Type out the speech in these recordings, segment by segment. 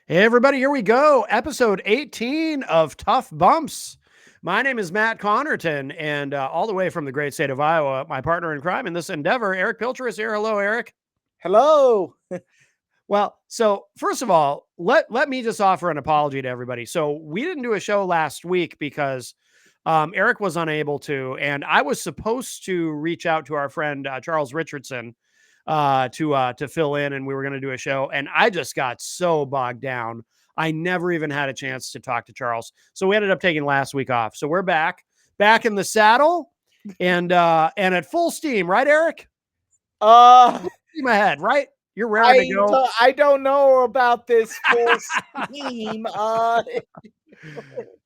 Hey, everybody, here we go. Episode 18 of Tough Bumps. My name is Matt Connerton, and all the way from the great state of Iowa, my partner in crime in this endeavor, Eric Pilcher, is here. Hello, Eric. Hello. Well, so first of all, let me just offer an apology to everybody. So we didn't do a show last week because Eric was unable to, and I was supposed to reach out to our friend Charles Richardson to fill in, and we were going to do a show, and I just got so bogged down. I never even had a chance to talk to Charles, so we ended up taking last week off. So we're back in the saddle, and at full steam, right, Eric? Uh, Steam ahead, right? You're raring to go. I don't know about this full steam.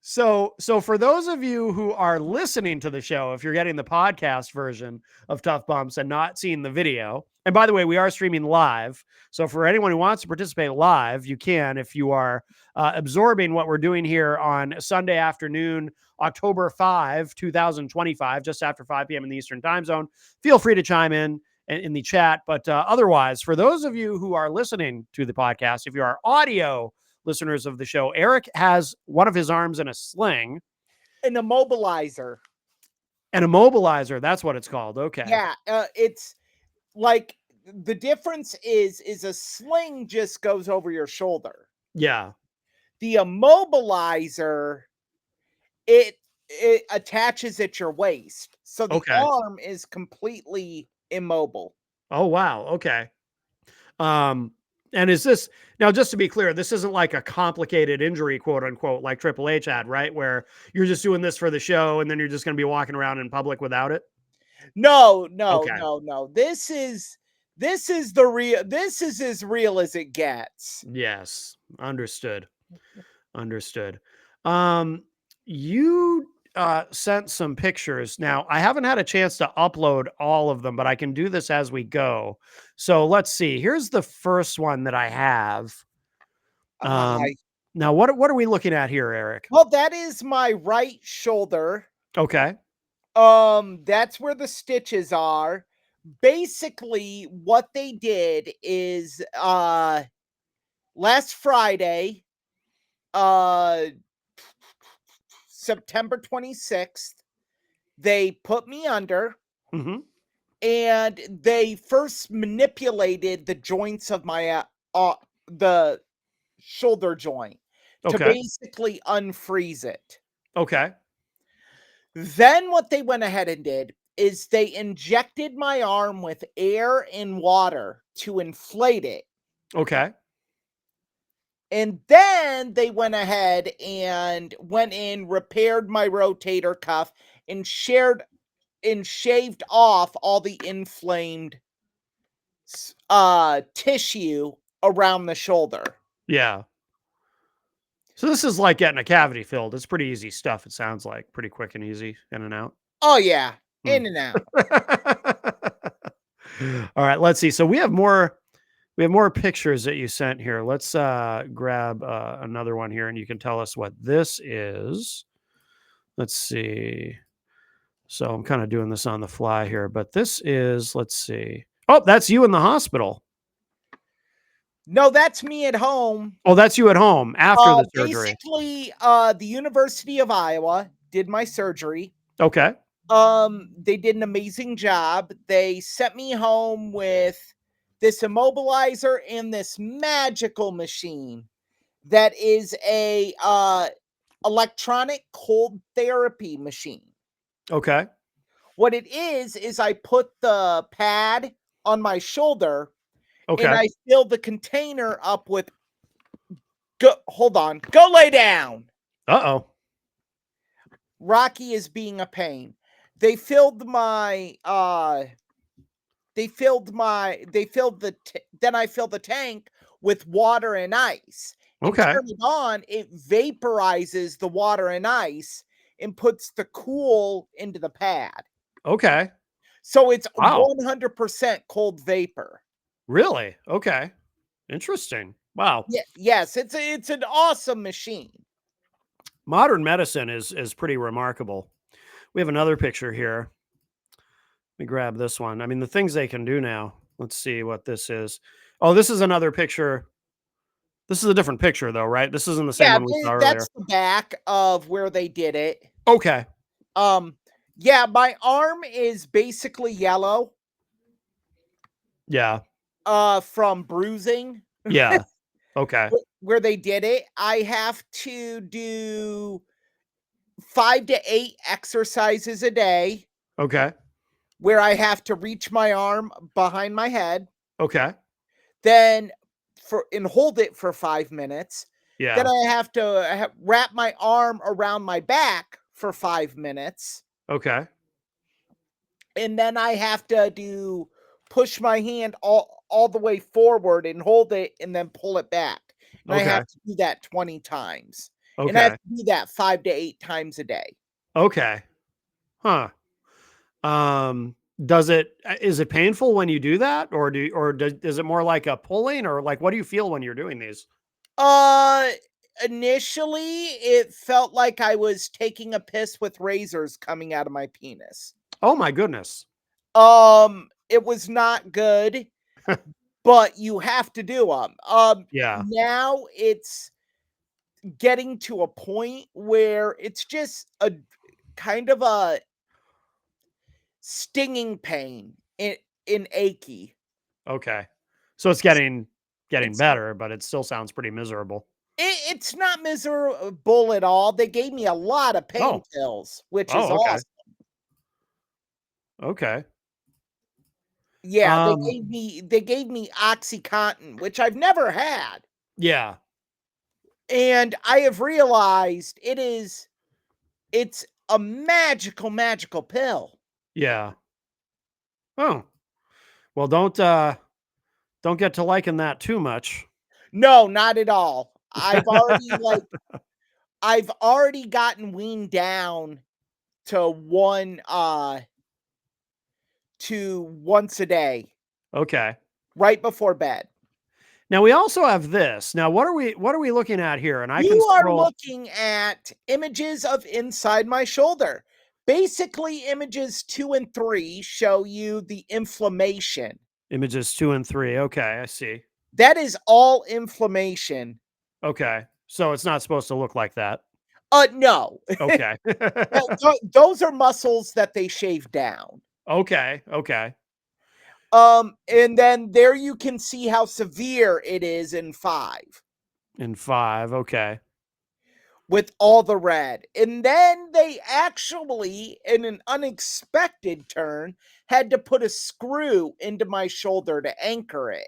So for those of you who are listening to the show, if you're getting the podcast version of Tough Bumps and not seeing the video, and by the way, we are streaming live. So for anyone who wants to participate live, you can if you are absorbing what we're doing here on Sunday afternoon, October 5, 2025, just after 5 p.m. in the Eastern time zone. Feel free to chime in the chat. But otherwise, for those of you who are listening to the podcast, if you are audio listeners of the show, Eric has one of his arms in a sling. An immobilizer. An immobilizer, that's what it's called. Okay. Yeah, it's like the difference is a sling just goes over your shoulder. Yeah. The immobilizer, it attaches at your waist. So the Okay. arm is completely immobile. Oh, wow. Okay. And is this now, just to be clear, this isn't like a complicated injury, quote unquote, like Triple H had, right? Where you're just doing this for the show and then you're just going to be walking around in public without it. No. Okay. This is the real. This is as real as it gets. Yes. Understood. Understood. You sent some pictures. Now, I haven't had a chance to upload all of them, but I can do this as we go. So let's see. Here's the first one that I have. Now, what are we looking at here, Eric? Well, that is my right shoulder. Okay. That's where the stitches are. Basically, what they did is last Friday, September 26th, they put me under. Mm-hmm. And they first manipulated the joints of my the shoulder joint to Okay. basically unfreeze it. Okay. Then what they went ahead and did is they injected my arm with air and water to inflate it. Okay. And then they went ahead and went in, repaired my rotator cuff, and shaved off all the inflamed tissue around the shoulder. Yeah. So this is like getting a cavity filled. It's pretty easy stuff. It sounds like pretty quick and easy in and out. Oh yeah, in and out. All right, let's see. So we have more pictures that you sent here. Let's grab another one here and you can tell us what this is. Let's see. So I'm kind of doing this on the fly here, but this is, let's see. Oh, that's you in the hospital. No, that's me at home. Oh, that's you at home after the surgery. Basically, the University of Iowa did my surgery. Okay. They did an amazing job. They sent me home with this immobilizer and this magical machine that is a electronic cold therapy machine. Okay. What it is I put the pad on my shoulder. Okay. And I fill the container up with. Hold on. Go lay down. Uh-oh. Rocky is being a pain. They filled my. Then I filled the tank with water and ice. Okay. Turn it on. It vaporizes the water and ice and puts the cool into the pad. Okay. So it's 100% cold vapor. Really? Okay. Interesting. Wow. Yeah, yes, it's an awesome machine. Modern medicine is pretty remarkable. We have another picture here. Let me grab this one. I mean, the things they can do now. Let's see what this is. Oh, this is another picture This is a different picture though, right? This isn't the same Yeah, one we saw earlier. that's the back of where they did it. Okay. Yeah, my arm is basically yellow Yeah. from bruising Yeah. Okay. where they did it. I have to do 5 to 8 exercises a day Okay. where I have to reach my arm behind my head, Okay. then and hold it for 5 minutes. Then Yeah. I have to wrap my arm around my back for 5 minutes. Okay. And then I have to push my hand all the way forward and hold it and then pull it back. And I Okay. have to do that 20 times. And I have Okay. to do that 5 to 8 times a day. Okay. Huh. Is it painful when you do that, is it more like a pulling, or like what do you feel when you're doing these? Uh Initially it felt like I was taking a piss with razors coming out of my penis. Oh my goodness. It was not good, but you have to do them. Yeah. Now it's getting to a point where it's just a kind of a stinging pain in achy. Okay. So it's getting It's better, but it still sounds pretty miserable. it's not miserable at all. They gave me a lot of pain Oh. pills, which is Oh, okay. awesome. Okay. Yeah, Um, they gave me OxyContin, which I've never had. yeah. And I have realized it's a magical pill. Yeah. Oh. Well, don't get to liking that too much. No, not at all. I've already gotten weaned down to once a day Okay. right before bed. Now we also have this. Now what are we looking at here? And I can You are scroll. looking at images of inside my shoulder. Basically, images 2 and 3 show you the inflammation. Images 2 and 3. Okay, I see. That is all inflammation. Okay. So it's not supposed to look like that. No. Okay. Those are muscles that they shave down. Okay. Okay. And then there you can see how severe it is in 5 In 5. Okay. with all the red. And then they actually, in an unexpected turn, had to put a screw into my shoulder to anchor it.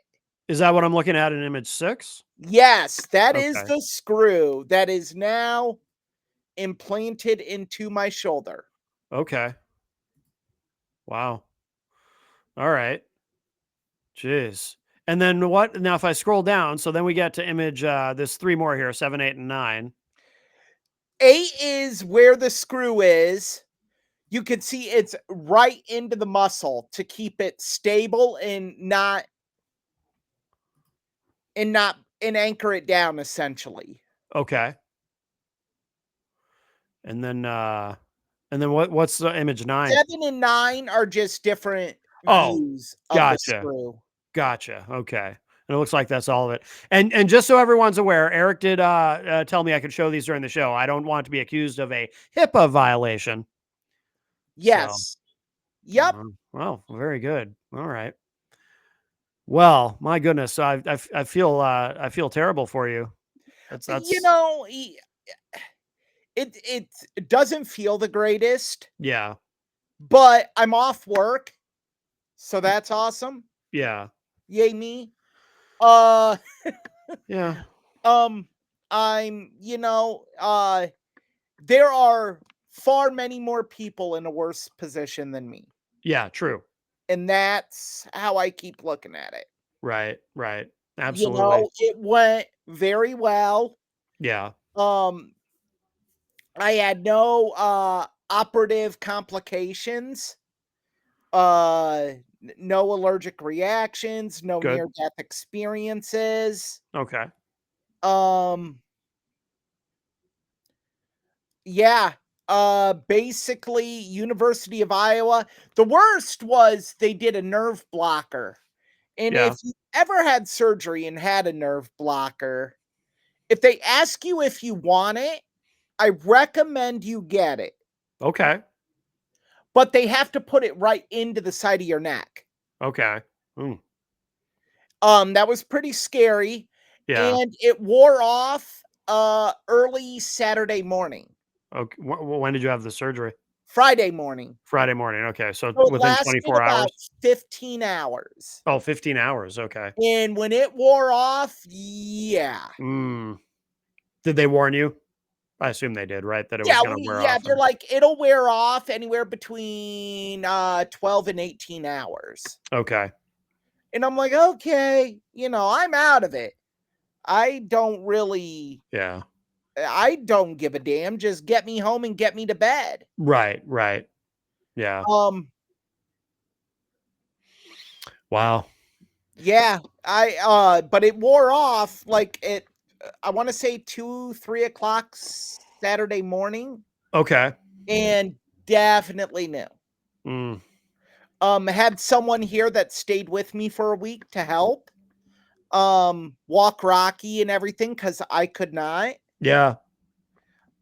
Is that what I'm looking at in image 6? Yes, that is Okay. the screw that is now implanted into my shoulder. Okay. Wow. All right. Jeez. And then what? Now, if I scroll down, so then we get to image, there's 3 more here, 7, 8, and 9. 8 is where the screw is. You can see it's right into the muscle to keep it stable and anchor it down essentially. Okay. And then what's the image 9? 7 and 9 are just different Oh, views of the gotcha. screw. Gotcha. Okay. And it looks like that's all of it. And just so everyone's aware, Eric did tell me I could show these during the show. I don't want to be accused of a HIPAA violation. So, Yes. Yep. well, very good. All right. Well, my goodness, I feel terrible for you. That's You that's know, it doesn't feel the greatest, yeah. but I'm off work, so that's awesome. Yeah. Yay me. Uh Yeah. I'm, there are far many more people in a worse position than me. Yeah, true. And that's how I keep looking at it. Right, right. Absolutely. It went very well. Yeah. Um, I had no operative complications, no allergic reactions, no Good. near death experiences. Okay. Um, yeah. Basically, University of Iowa. The worst was they did a nerve blocker. And Yeah. if you ever had surgery and had a nerve blocker, If they ask you if you want it, I recommend you get it, Okay. but they have to put it right into the side of your neck. Okay. Mm, That was pretty scary, yeah. and it wore off early Saturday morning, Okay. When did you have the surgery? Friday morning. Friday morning. Okay. So So it within lasted 24 about hours. 15 hours. Oh, 15 hours. Okay. And when it wore off, yeah. Mm. Did they warn you? I assume they did, right? That it was Yeah, going to wear off. they're like, it'll wear off anywhere between 12 and 18 hours. Okay. And I'm like, okay, I'm out of it. I don't Yeah. give a damn. Just get me home and get me to bed. Right. Right. Yeah. Um, Wow. yeah, but it wore off like I want to say 2-3 o'clock Saturday morning, Okay. and definitely knew. Mm. Had someone here that stayed with me for a week to help walk Rocky and everything because I could not. Yeah.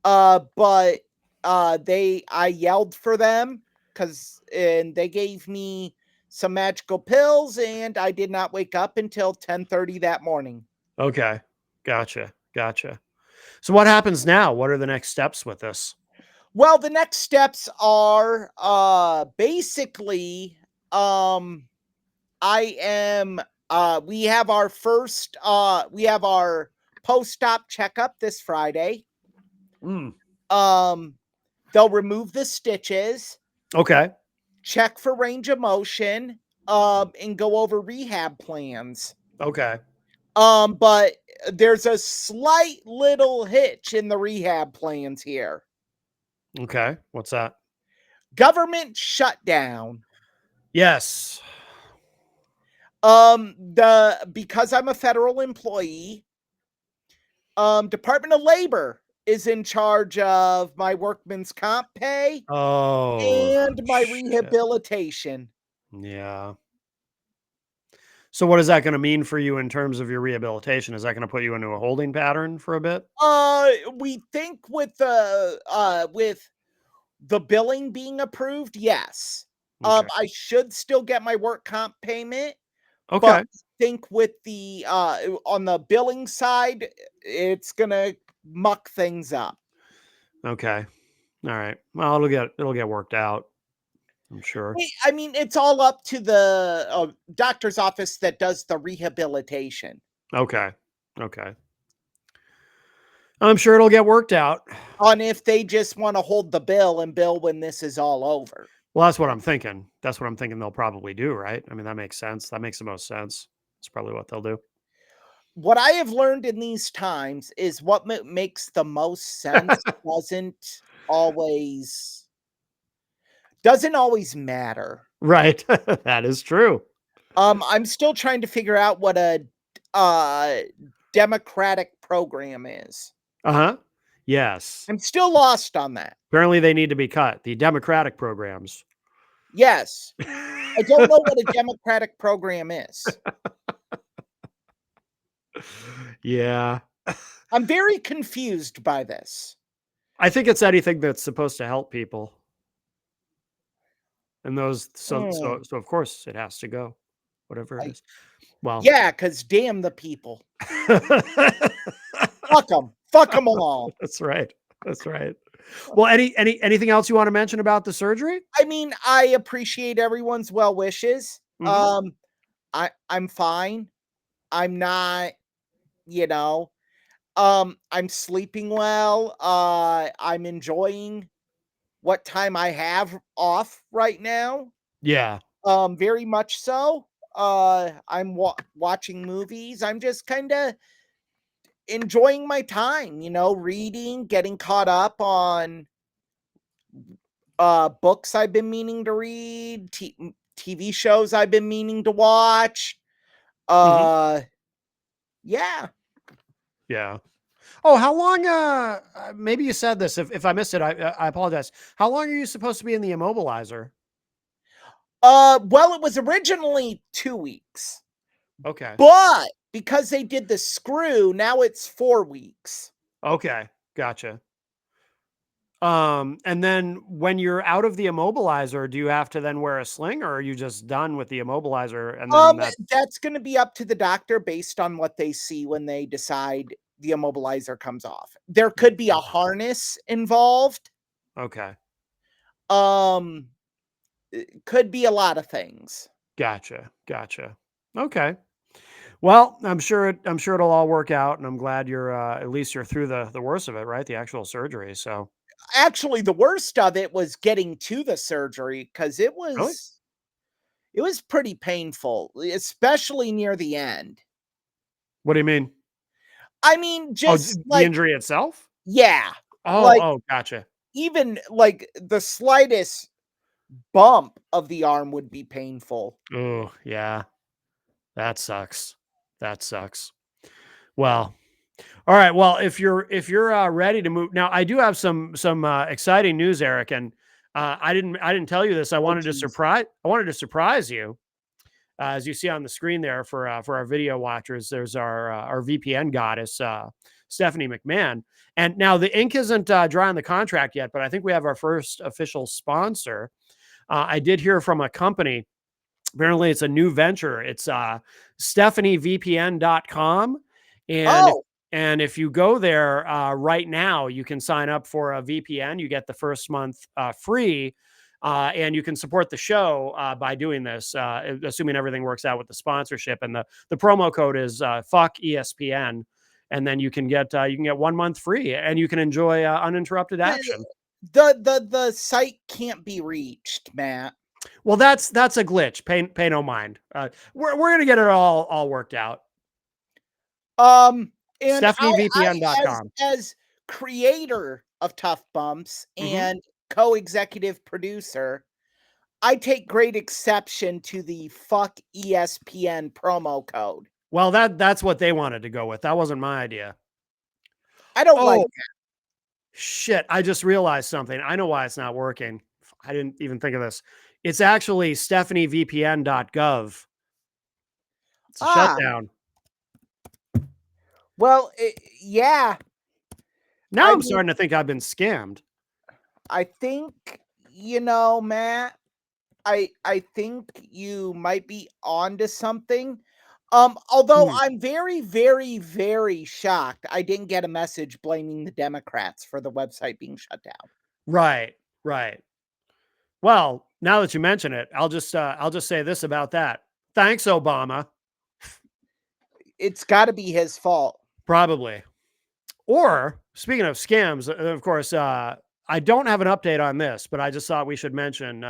But I yelled for them and they gave me some magical pills, and I did not wake up until 10:30 that morning. Okay. Gotcha. Gotcha. So what happens now? What are the next steps with this? Well, the next steps are basically I am we have our post-op checkup this Friday. Mm. They'll remove the stitches, Okay. check for range of motion, and go over rehab plans. Okay. But there's a slight little hitch in the rehab plans here. Okay. What's that? Government shutdown. Yes. Because I'm a federal employee, Department of Labor is in charge of my workman's comp pay Oh, and my shit. rehabilitation. Yeah. So what is that going to mean for you in terms of your rehabilitation? Is that going to put you into a holding pattern for a bit? We think with the billing being approved, yes. Okay. I should still get my work comp payment, Okay. but think with the on the billing side, it's gonna muck things up. Okay. All right. Well, it'll get worked out, I'm sure. I mean, it's all up to the doctor's office that does the rehabilitation. Okay. Okay. I'm sure it'll get worked out. On if they just want to hold the bill and bill when this is all over. Well, that's what I'm thinking. That's what I'm thinking they'll probably do, right? I mean, that makes sense. That makes the most sense. That's probably what they'll do. What I have learned in these times is what makes the most sense always doesn't always matter. Right. That is true. I'm still trying to figure out what a democratic program is. Uh-huh. Yes. I'm still lost on that. Apparently they need to be cut. The democratic programs. Yes. I don't know what a democratic program is. Yeah. I'm very confused by this. I think it's anything that's supposed to help people. And those so of course it has to go. Whatever it is. Well. Yeah, because damn the people. Fuck them. Fuck them all. That's right. That's right. Well, anything else you want to mention about the surgery? I mean, I appreciate everyone's well wishes. Mhm. I'm fine. I'm not, I'm sleeping well. I'm enjoying what time I have off right now. Yeah. Very much so. I'm watching movies. I'm just kind of enjoying my time, reading, getting caught up on books I've been meaning to read, TV shows I've been meaning to watch. Mhm. Yeah. Yeah. Oh, how long? Maybe you said this. If I missed it, I apologize. How long are you supposed to be in the immobilizer? Well, it was originally 2 weeks. Okay. But because they did the screw, now it's 4 weeks. Okay, gotcha. And then when you're out of the immobilizer, do you have to then wear a sling, or are you just done with the immobilizer and then that's That's gonna be up to the doctor based on what they see when they decide the immobilizer comes off. There could be a harness involved. okay? Um, it could be a lot of things. Gotcha, gotcha. Okay. Well, I'm sure it'll all work out, and I'm glad you're at least you're through the worst of it, right? The actual surgery. So Actually, the worst of it was getting to the surgery because really, it was pretty painful, especially near the end. what do you mean? I mean, Oh, just the like, injury itself? yeah, Oh, like oh, gotcha. even like the slightest bump of the arm would be painful. Oh, yeah, that sucks. That sucks. Well, all right. Well, if you're ready to move now, I do have some exciting news, Eric, and I didn't tell you this. Oh, geez. I wanted to surprise you. As you see on the screen there for our video watchers, there's our VPN goddess, Stephanie McMahon. And now the ink isn't dry on the contract yet, but I think we have our first official sponsor. I did hear from a company. Apparently, it's a new venture. It's StephanieVPN.com. And if Oh, and if you go there right now, you can sign up for a VPN. You get the first month free, and you can support the show by doing this, assuming everything works out with the sponsorship. And the promo code is fuck ESPN, and then you can get 1 month free, and you can enjoy uninterrupted action. the site can't be reached, Matt. Well, that's a glitch. Pay no mind. We're gonna get it all worked out. Um, and StephanieVPN.com. as creator of Tough Bumps Hmm. and co-executive producer, I take great exception to the fuck ESPN promo code. Well, that's what they wanted to go with. That wasn't my idea. I don't like Oh shit! I just realized something. I know why it's not working. I didn't even think of this. It's actually StephanieVPN.gov. It's a ah, shutdown. well, yeah. Now I I'm mean, starting to think I've been scammed. I think, Matt, I think you might be onto something. Although Hmm. I'm very, very, very shocked I didn't get a message blaming the Democrats for the website being shut down. Right. Right. Well, now that you mention it, I'll just say this about that. Thanks, Obama. It's got to be his fault. Probably. Or speaking of scams, of course, I don't have an update on this, but I just thought we should mention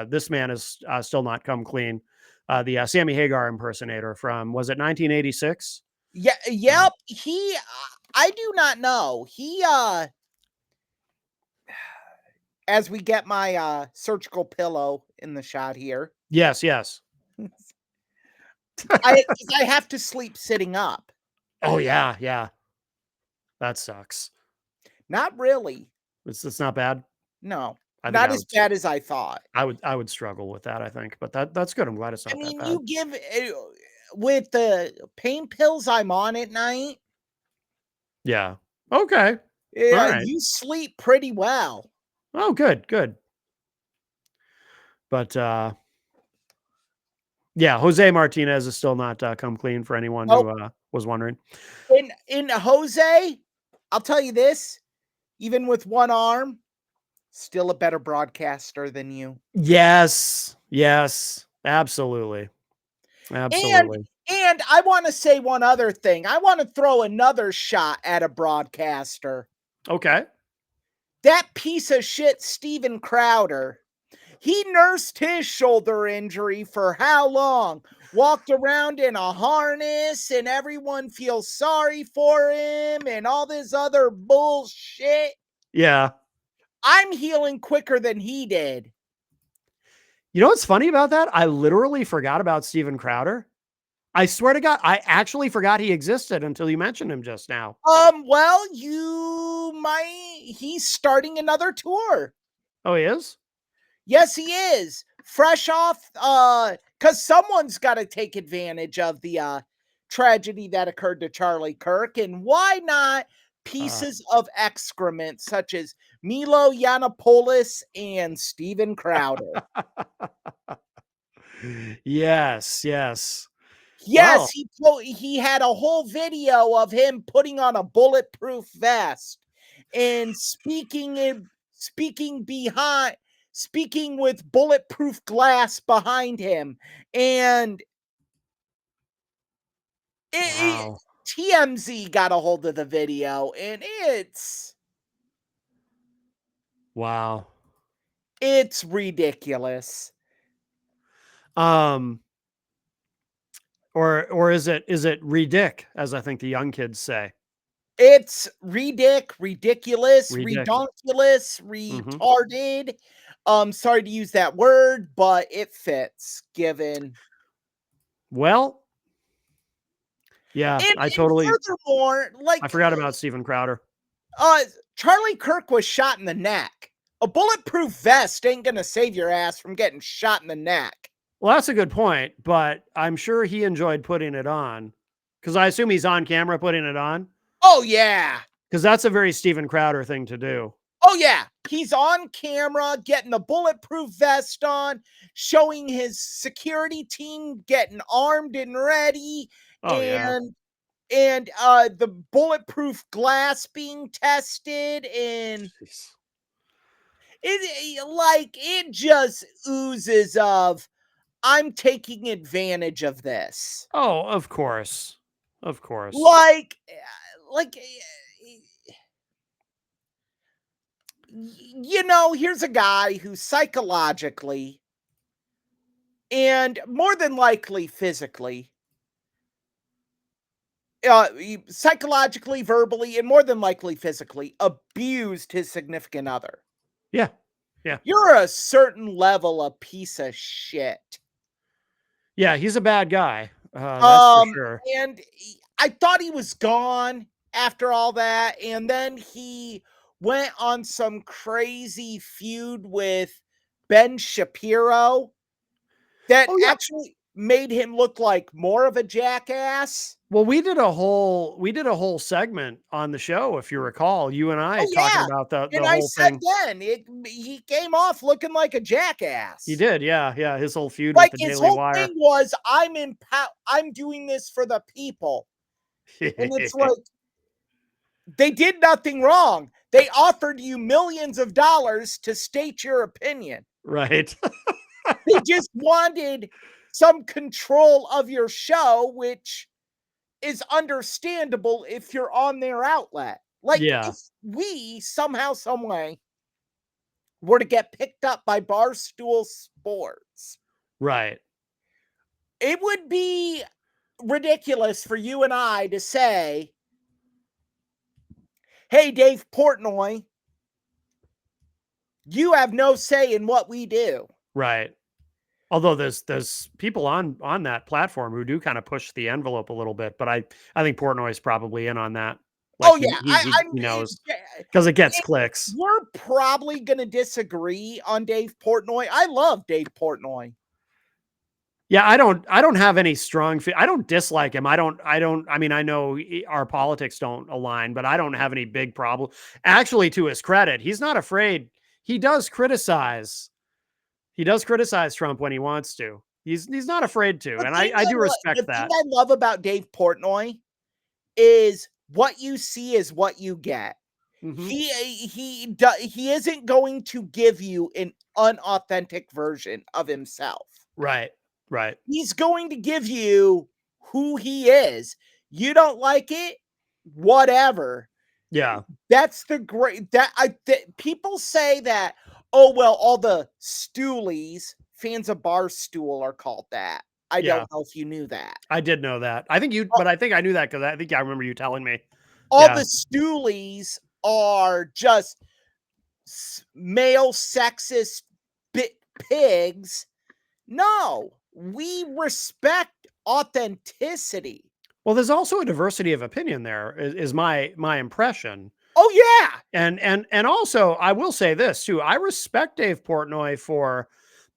this man is still not come clean. The Sammy Hagar impersonator from was it 1986? Yeah, Uh, yep. I do not know. As we get my surgical pillow in the shot here, yes, yes. I have to sleep sitting up. Oh yeah, yeah. That sucks. Not really. It's not bad. No, I think not as bad as I thought. I would struggle with that. I think, but that's good. I'm glad it's I not that mean, bad. you give with the pain pills I'm on at night, Yeah. Okay. All yeah, right. you sleep pretty well. Oh, good, good. But yeah, Jose Martinez is still not come clean for anyone Nope. who was wondering. In Jose, I'll tell you this, even with one arm, still a better broadcaster than you. Yes, yes, absolutely, And absolutely. and I want to say one other thing. I want to throw another shot at a broadcaster. Okay. That piece of shit Steven Crowder. He nursed his shoulder injury for how long? Walked around in a harness and everyone feels sorry for him and all this other bullshit. Yeah. I'm healing quicker than he did. You know what's funny about that? I literally forgot about Steven Crowder. I swear to God, I actually forgot he existed until you mentioned him just now. Well, he's starting another tour. Oh, he is? Yes, he is. Fresh off, cause someone's got to take advantage of the tragedy that occurred to Charlie Kirk, and why not Uh, pieces of excrement such as Milo Yiannopoulos and Steven Crowder? yes, yes. Yes, Well, he had a whole video of him putting on a bulletproof vest and speaking with bulletproof glass behind him, and it wow. TMZ got a hold of the video, and Wow. it's ridiculous. Um, or is it ridic, as I think the young kids say? It's ridiculous, Ridic. redonkulous, Mhm. retarded. Sorry to use that word, but it fits given. Well, yeah, And furthermore, I like, forgot about Steven Crowder. uh, Charlie Kirk was shot in the neck. A bulletproof vest ain't gonna save your ass from getting shot in the neck. Well, that's a good point, but I'm sure he enjoyed putting it on, because I assume he's on camera putting it on, Oh yeah. because that's a very Steven Crowder thing to do. Oh yeah. He's on camera getting the bulletproof vest on, showing his security team getting armed and ready, Oh, yeah. and the bulletproof glass being tested, and Jeez. it just oozes of, I'm taking advantage of this. Oh, of course. Of course. Like, here's a guy who psychologically and more than likely physically, psychologically, verbally, and more than likely physically abused his significant other. Yeah. Yeah. You're a certain level of piece of shit. Yeah, he's a bad guy. That's for sure. And I thought he was gone after all that, and then he went on some crazy feud with Ben Shapiro that Oh, yeah. actually made him look like more of a jackass. Well, we did a whole segment on the show, if you recall, you and I Oh talking yeah, about the and the I whole said thing. then he came off looking like a He jackass. did, yeah, yeah, his whole feud with Like, the his Daily whole Wire. thing was, I'm doing this for the people. And it's like, they did nothing wrong. They offered you millions of dollars to state your opinion. Right. They just wanted some control of your show, which is understandable if you're on their outlet. Like, Yeah, if we somehow, some way were to get picked up by Barstool Sports, right. it would be ridiculous for you and I to say, hey, Dave Portnoy, you have no say in what we do. Right. Although there's people on that platform who do kind of push the envelope a little bit, but I think Portnoy's probably in on that. Like Oh yeah, he knows because it gets clicks. we're probably gonna disagree on Dave Portnoy. I love Dave Portnoy. Yeah, I don't have any strong I don't dislike him. I mean, I know our politics don't align, but I don't have any big problem. Actually, to his credit, he's not afraid. He does criticize. He does criticize Trump when he wants to. He's not afraid to, and I do The respect thing that. I love about Dave Portnoy is what you see is what you get. Mhm. He isn't going to give you an unauthentic version of himself. Right. Right. He's going to give you who he is. You don't like it? Whatever. Yeah. That's the great people say that, oh well, all the stoolies, fans of Barstool are called that. I Yeah. don't know if you knew that. I did know that. All, But I think I knew that because I think I remember you telling me. all Yeah. the stoolies are just male sexist pigs. No, we respect authenticity. Well, there's also a diversity of opinion there, is my impression. Oh yeah. And also, I will say this too. I respect Dave Portnoy for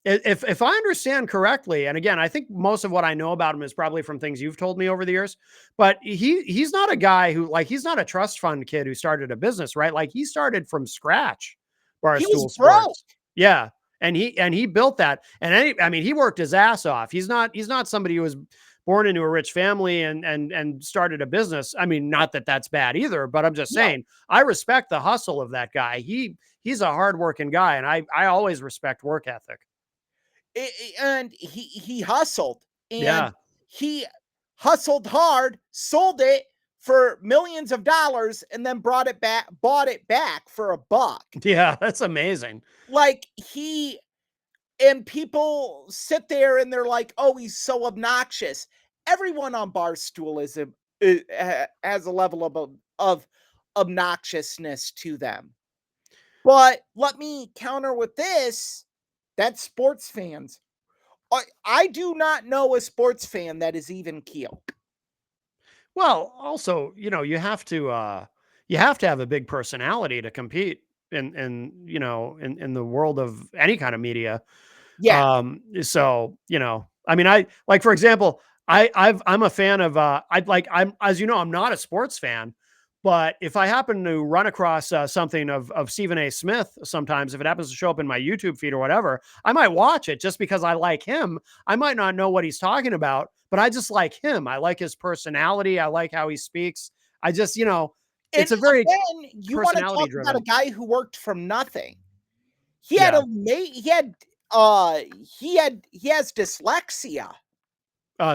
If I understand correctly, and again, I think most of what I know about him is probably from things you've told me over the years, but he's not a guy who like he's not a trust fund kid who started a business, right? Like he started from scratch, He was Barstool broke. Sports. Yeah. And he built that. And I mean, he worked his ass off. He's not somebody who was born into a rich family and started a business. I mean, not that that's bad either, but I'm just No. saying I respect the hustle of that guy. He's a hardworking guy, and I always respect work ethic. And he hustled, Yeah. and he hustled hard, sold it for millions of dollars, and then bought it back for $1. Yeah, that's amazing. Like and people sit there and they're like, "Oh, he's so obnoxious." Everyone on Barstool has a level of obnoxiousness to them. But let me counter with this: that's sports fans. I do not know a sports fan that is even keel. Well, also, you have to have a big personality to compete in the world of any kind of media. Yeah, So, I mean, I like, for example, I'm a fan of, I'm, as you know, I'm not a sports fan, but if I happen to run across something of Stephen A. Smith, sometimes if it happens to show up in my YouTube feed or whatever, I might watch it just because I like him. I might not know what he's talking about, but I just like him. I like his personality. I like how he speaks. I just, and it's a very again, you want to personality talk about a driven. guy who worked from nothing. He had Yeah. he has dyslexia.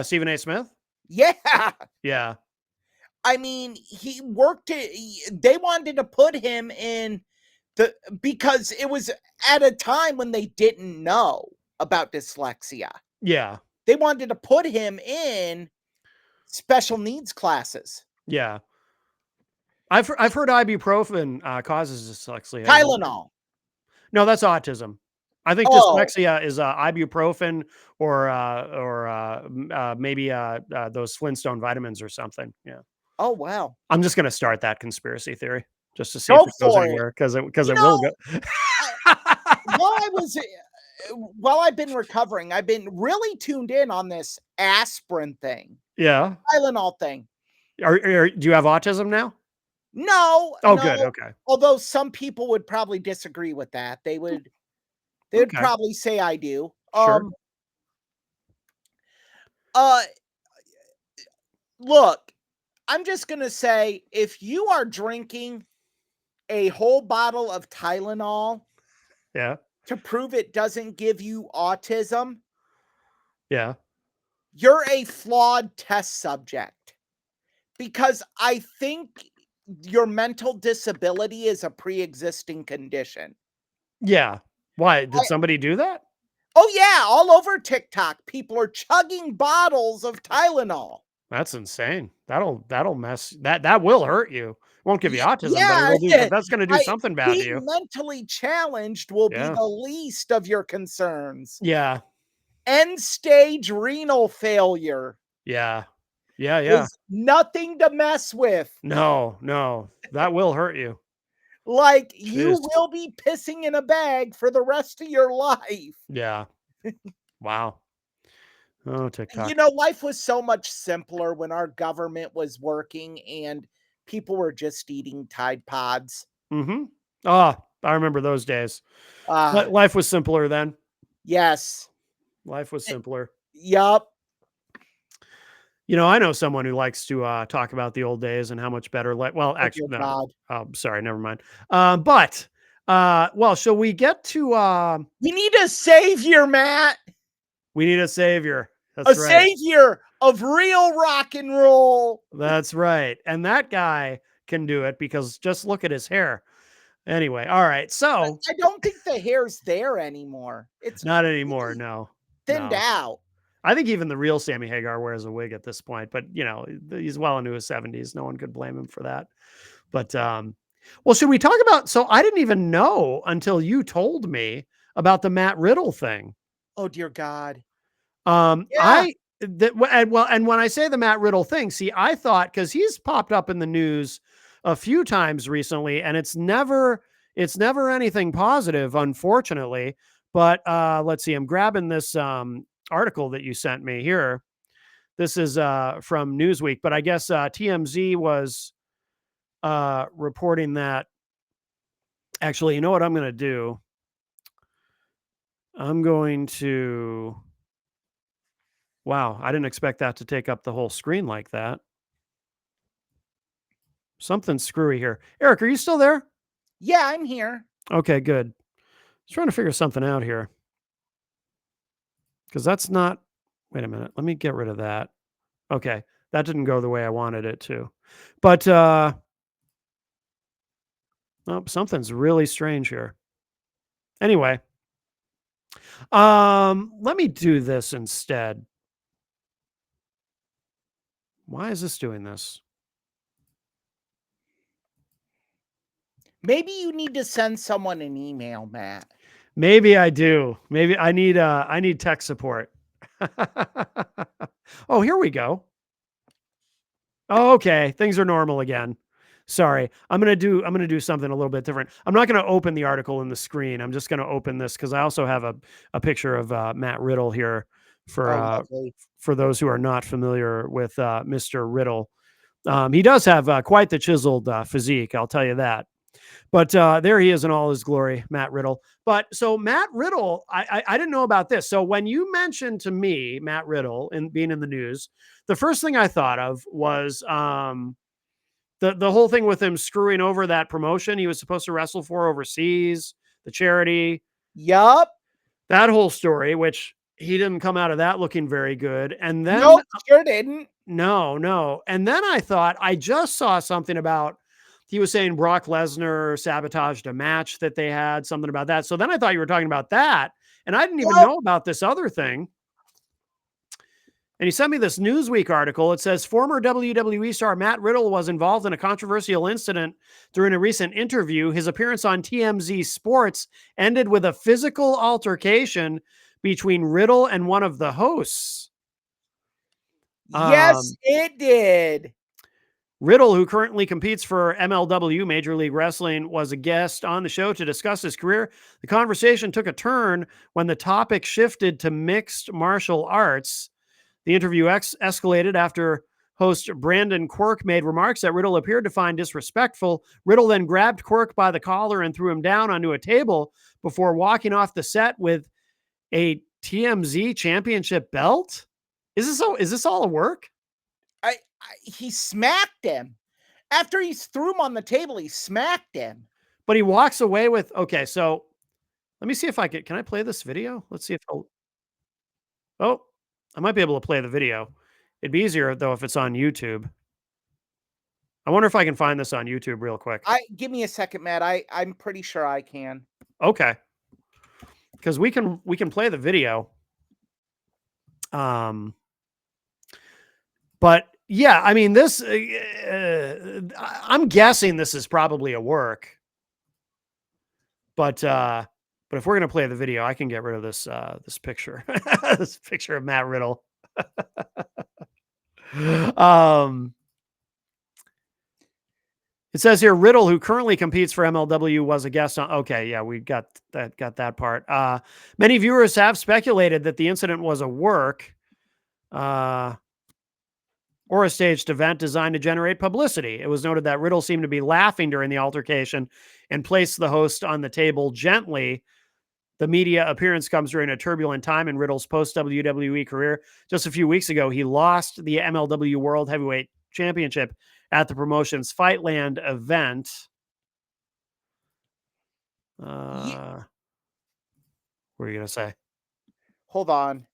Stephen A. Smith. Yeah. Yeah. I mean, he worked it. They wanted to put him in because it was at a time when they didn't know about dyslexia. Yeah. They wanted to put him in special needs classes. Yeah. I've heard ibuprofen causes dyslexia. Tylenol. No, that's autism. I think Oh, dyslexia is ibuprofen or maybe those Flintstone vitamins or something. Yeah, oh wow. I'm just gonna start that conspiracy theory just to see if Go it goes for it. anywhere because You it will know, go. I, while I've been recovering, I've been really tuned in on this aspirin thing, Yeah. Tylenol thing. Do you have autism now? No, Oh, good. no. Okay. Although some people would probably disagree with that. They would Okay. probably say I do. Sure. Uh look, I'm just gonna say if you are drinking a whole bottle of Tylenol Yeah. to prove it doesn't give you autism, Yeah. you're a flawed test subject. Because I think your mental disability is a pre-existing condition. Yeah. Why I did somebody do that? Oh, yeah, all over TikTok, people are chugging bottles of Tylenol. That's insane. That'll mess that will hurt you. Won't give you autism, but it Yeah, will do. That's going to do I something bad to being you. mentally challenged will be Yeah. the least of your concerns. Yeah. End-stage renal failure Yeah. Yeah. Yeah. is nothing to mess with. No. That will hurt you. Like, you Jeez. will be pissing in a bag for the rest of your life. Yeah. Wow. Oh, TikTok. Life was so much simpler when our government was working and people were just eating Tide Pods. Mm-hmm. Ah, I remember those days. Ah, Life was simpler then. yes. Life was simpler. Yup. I know someone who likes to talk about the old days and how much better. Well, Oh, dear actually, no. God. Sorry, never mind. Well, shall we get to? We need a savior, Matt. We need a savior. A That's right. savior of real rock and roll. That's right. And that guy can do it because just look at his hair. Anyway, all right. So I don't think the hair's there anymore. It's not anymore. really No, thinned no. out. I think even the real Sammy Hagar wears a wig at this point, but he's well into his 70s. No one could blame him for that. But well, should we talk about? So I didn't even know until you told me about the Matt Riddle thing. Oh, dear God. Yeah. And when I say the Matt Riddle thing, see, I thought because he's popped up in the news a few times recently, and it's never anything positive, unfortunately. But let's see. I'm grabbing this article that you sent me here. This is from Newsweek, but I guess TMZ was reporting that. Actually, you know what I'm going to do? I'm going to. Wow, I didn't expect that to take up the whole screen like that. Something's screwy here. Eric, are you still there? Yeah, I'm here. Okay, good. Just trying to figure something out here. Because that's not. Wait a minute. Let me get rid of that. Okay, that didn't go the way I wanted it to. But something's really strange here. Anyway, let me do this instead. Why is this doing this? Maybe you need to send someone an email, Matt. Maybe I do. Maybe I need tech support. Oh, here we go. Oh, okay, things are normal again. Sorry. I'm going to do something a little bit different. I'm not going to open the article in the screen. I'm just going to open this cuz I also have a picture of Matt Riddle here for those who are not familiar with Mr. Riddle. He does have quite the chiseled physique, I'll tell you that. But there he is in all his glory, Matt Riddle. But so Matt Riddle, I didn't know about this. So when you mentioned to me Matt Riddle and being in the news, the first thing I thought of was the whole thing with him screwing over that promotion he was supposed to wrestle for overseas, the charity. Yup. That whole story, which he didn't come out of that looking very good. And then Nope, sure didn't. no. And then I thought I just saw something about he was saying Brock Lesnar sabotaged a match that they had, something about that. So then I thought you were talking about that. And I didn't even know about this other thing. And he sent me this Newsweek article. It says former WWE star Matt Riddle was involved in a controversial incident during a recent interview. His appearance on TMZ Sports ended with a physical altercation between Riddle and one of the hosts. Yes, it did. Riddle, who currently competes for MLW, Major League Wrestling, was a guest on the show to discuss his career. The conversation took a turn when the topic shifted to mixed martial arts. The interview escalated after host Brandon Quirk made remarks that Riddle appeared to find disrespectful. Riddle then grabbed Quirk by the collar and threw him down onto a table before walking off the set with a TMZ championship belt. Is this all a work? He smacked him. After he threw him on the table, he smacked him. But he walks away with, okay, so let me see if can I play this video? Let's see if I might be able to play the video. It'd be easier though if it's on YouTube. I wonder if I can find this on YouTube real quick. Give me a second, Matt. I'm pretty sure I can. Okay. Because we can play the video. But yeah, I mean this I'm guessing this is probably a work. But if we're gonna play the video, I can get rid of this this picture. This picture of Matt Riddle. It says here Riddle, who currently competes for MLW, was a guest on. Okay, yeah, we got that part. Many viewers have speculated that the incident was a work or a staged event designed to generate publicity. It was noted that Riddle seemed to be laughing during the altercation and placed the host on the table gently. The media appearance comes during a turbulent time in Riddle's post-WWE career. Just a few weeks ago, he lost the MLW World Heavyweight Championship at the promotion's Fightland event. What were you going to say? Hold on.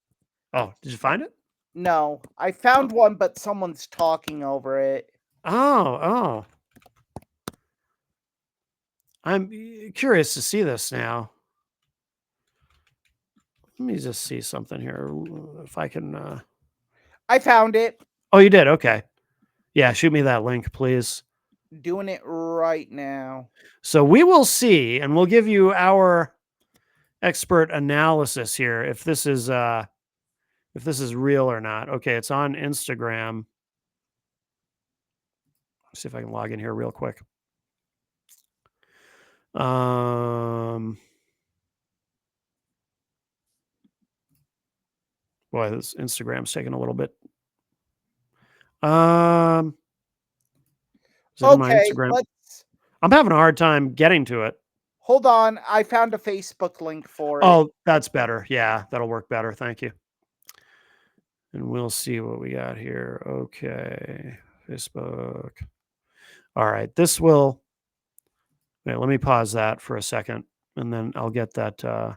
Oh, did you find it? No, I found one, but someone's talking over it. Oh. I'm curious to see this now. Let me just see something here. If I can. I found it. Oh, you did? Okay. Yeah, shoot me that link, please. Doing it right now. So we will see, and we'll give you our expert analysis here if this is real or not. Okay, it's on Instagram. Let's see if I can log in here real quick. Boy, this Instagram's taking a little bit. Is it in my Okay, Instagram? I'm having a hard time getting to it. hold on. I found a Facebook link for it. Oh, that's better. Yeah, that'll work better. Thank you. And we'll see what we got here. Okay, Facebook. All right, this will. Wait, let me pause that for a second, and then I'll get that. I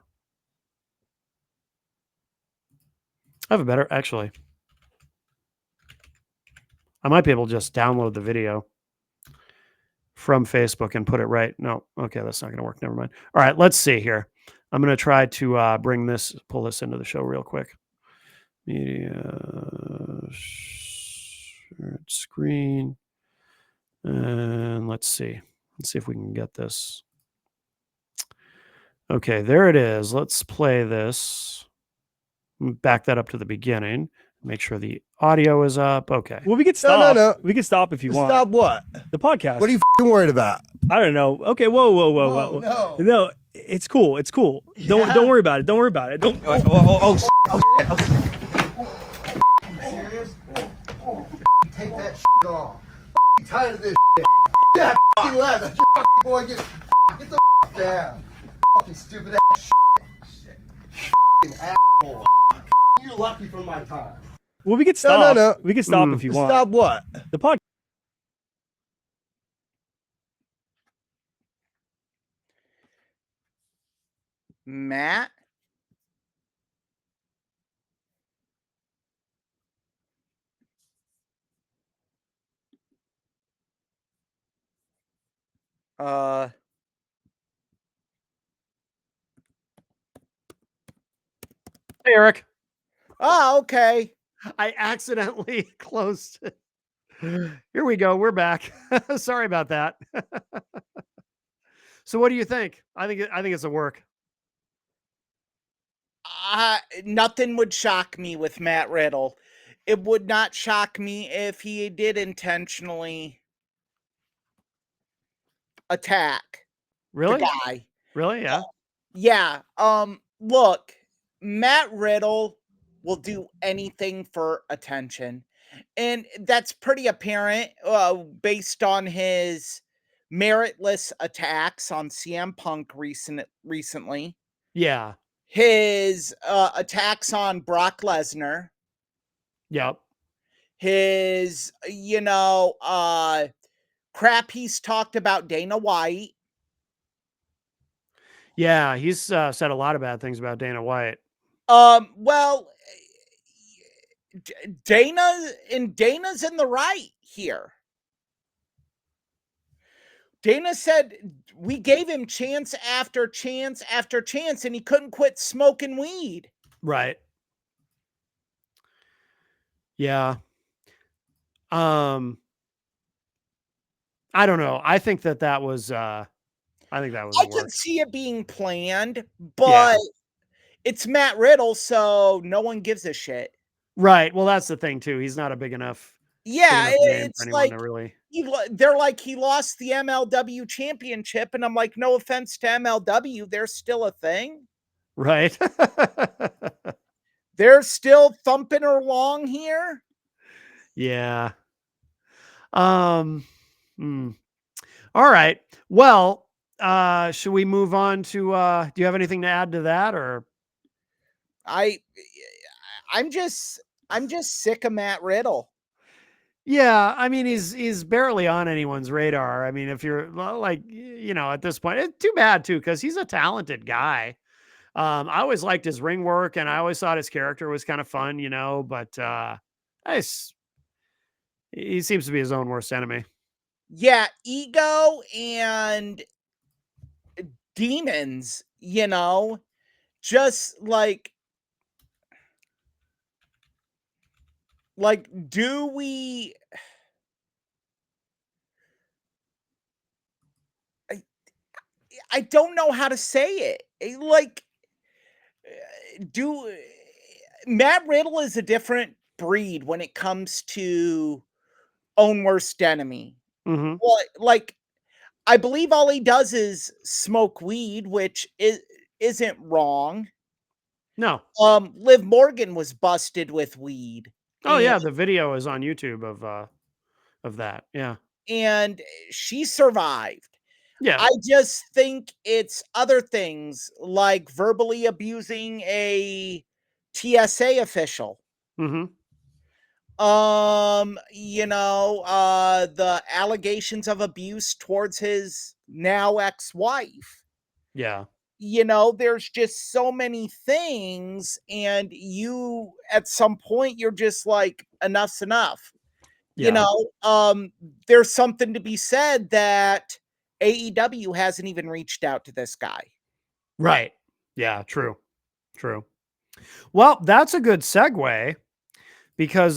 have a better, actually. I might be able to just download the video from Facebook and put it right. No, okay, that's not going to work. Never mind. All right, let's see here. I'm going to try to pull this into the show real quick. Media screen, and let's see if we can get this. Okay, there it is. Let's play this. Back that up to the beginning. Make sure the audio is up. Okay. Well, we could stop. No. We could stop if you want. Stop what? The podcast. What are you worried about? I don't know. Okay. Whoa. No, it's cool. It's cool. Yeah. Don't worry about it. Don't worry about it. Don't. Serious? Take that shit off. I'm tired of this shit. Yeah, left. That's your boy. Get the down. Fucking stupid ass shit. Asshole. You're lucky for my time. Well, we could stop. No. We could stop if you want. Stop what? The podcast. Matt? Hey, Eric. Oh, okay. I accidentally closed it. Here we go. We're back. Sorry about that. So, what do you think? I think it's a work. Nothing would shock me with Matt Riddle. It would not shock me if he did intentionally attack Really? the guy. Really? Yeah. Yeah. Look, Matt Riddle will do anything for attention. And that's pretty apparent based on his meritless attacks on CM Punk recently. Yeah. His attacks on Brock Lesnar. Yep. His, crap he's talked about Dana White. Yeah, he's said a lot of bad things about Dana White. Well, Dana's in the right here. Dana said we gave him chance after chance after chance, and he couldn't quit smoking weed. Right. Yeah. I don't know. I think that was I could see it being planned, but it's Matt Riddle, so no one gives a shit. Right. Well, that's the thing too. He's not a big enough. Yeah, it's like really. They're like he lost the MLW championship, and I'm like, no offense to MLW, they're still a thing, right? They're still thumping along here. Yeah. All right. Well, should we move on to do you have anything to add to that, or I'm just sick of Matt Riddle. Yeah, I mean he's barely on anyone's radar. I mean, if you're like, at this point, it's too bad too, because he's a talented guy. I always liked his ring work, and I always thought his character was kind of fun, but he seems to be his own worst enemy. Yeah, ego and demons, just like do we I don't know how to say it. Like Matt Riddle is a different breed when it comes to own worst enemy. Mm-hmm. Well, like I believe all he does is smoke weed, which isn't wrong. No. Liv Morgan was busted with weed. Oh yeah, the video is on YouTube of that. Yeah. And she survived. Yeah. I just think it's other things like verbally abusing a TSA official. Mm-hmm. The allegations of abuse towards his now ex-wife. Yeah. There's just so many things, and you at some point you're just like, enough's enough. Yeah. There's something to be said that AEW hasn't even reached out to this guy. Right. Yeah, true. True. Well, that's a good segue because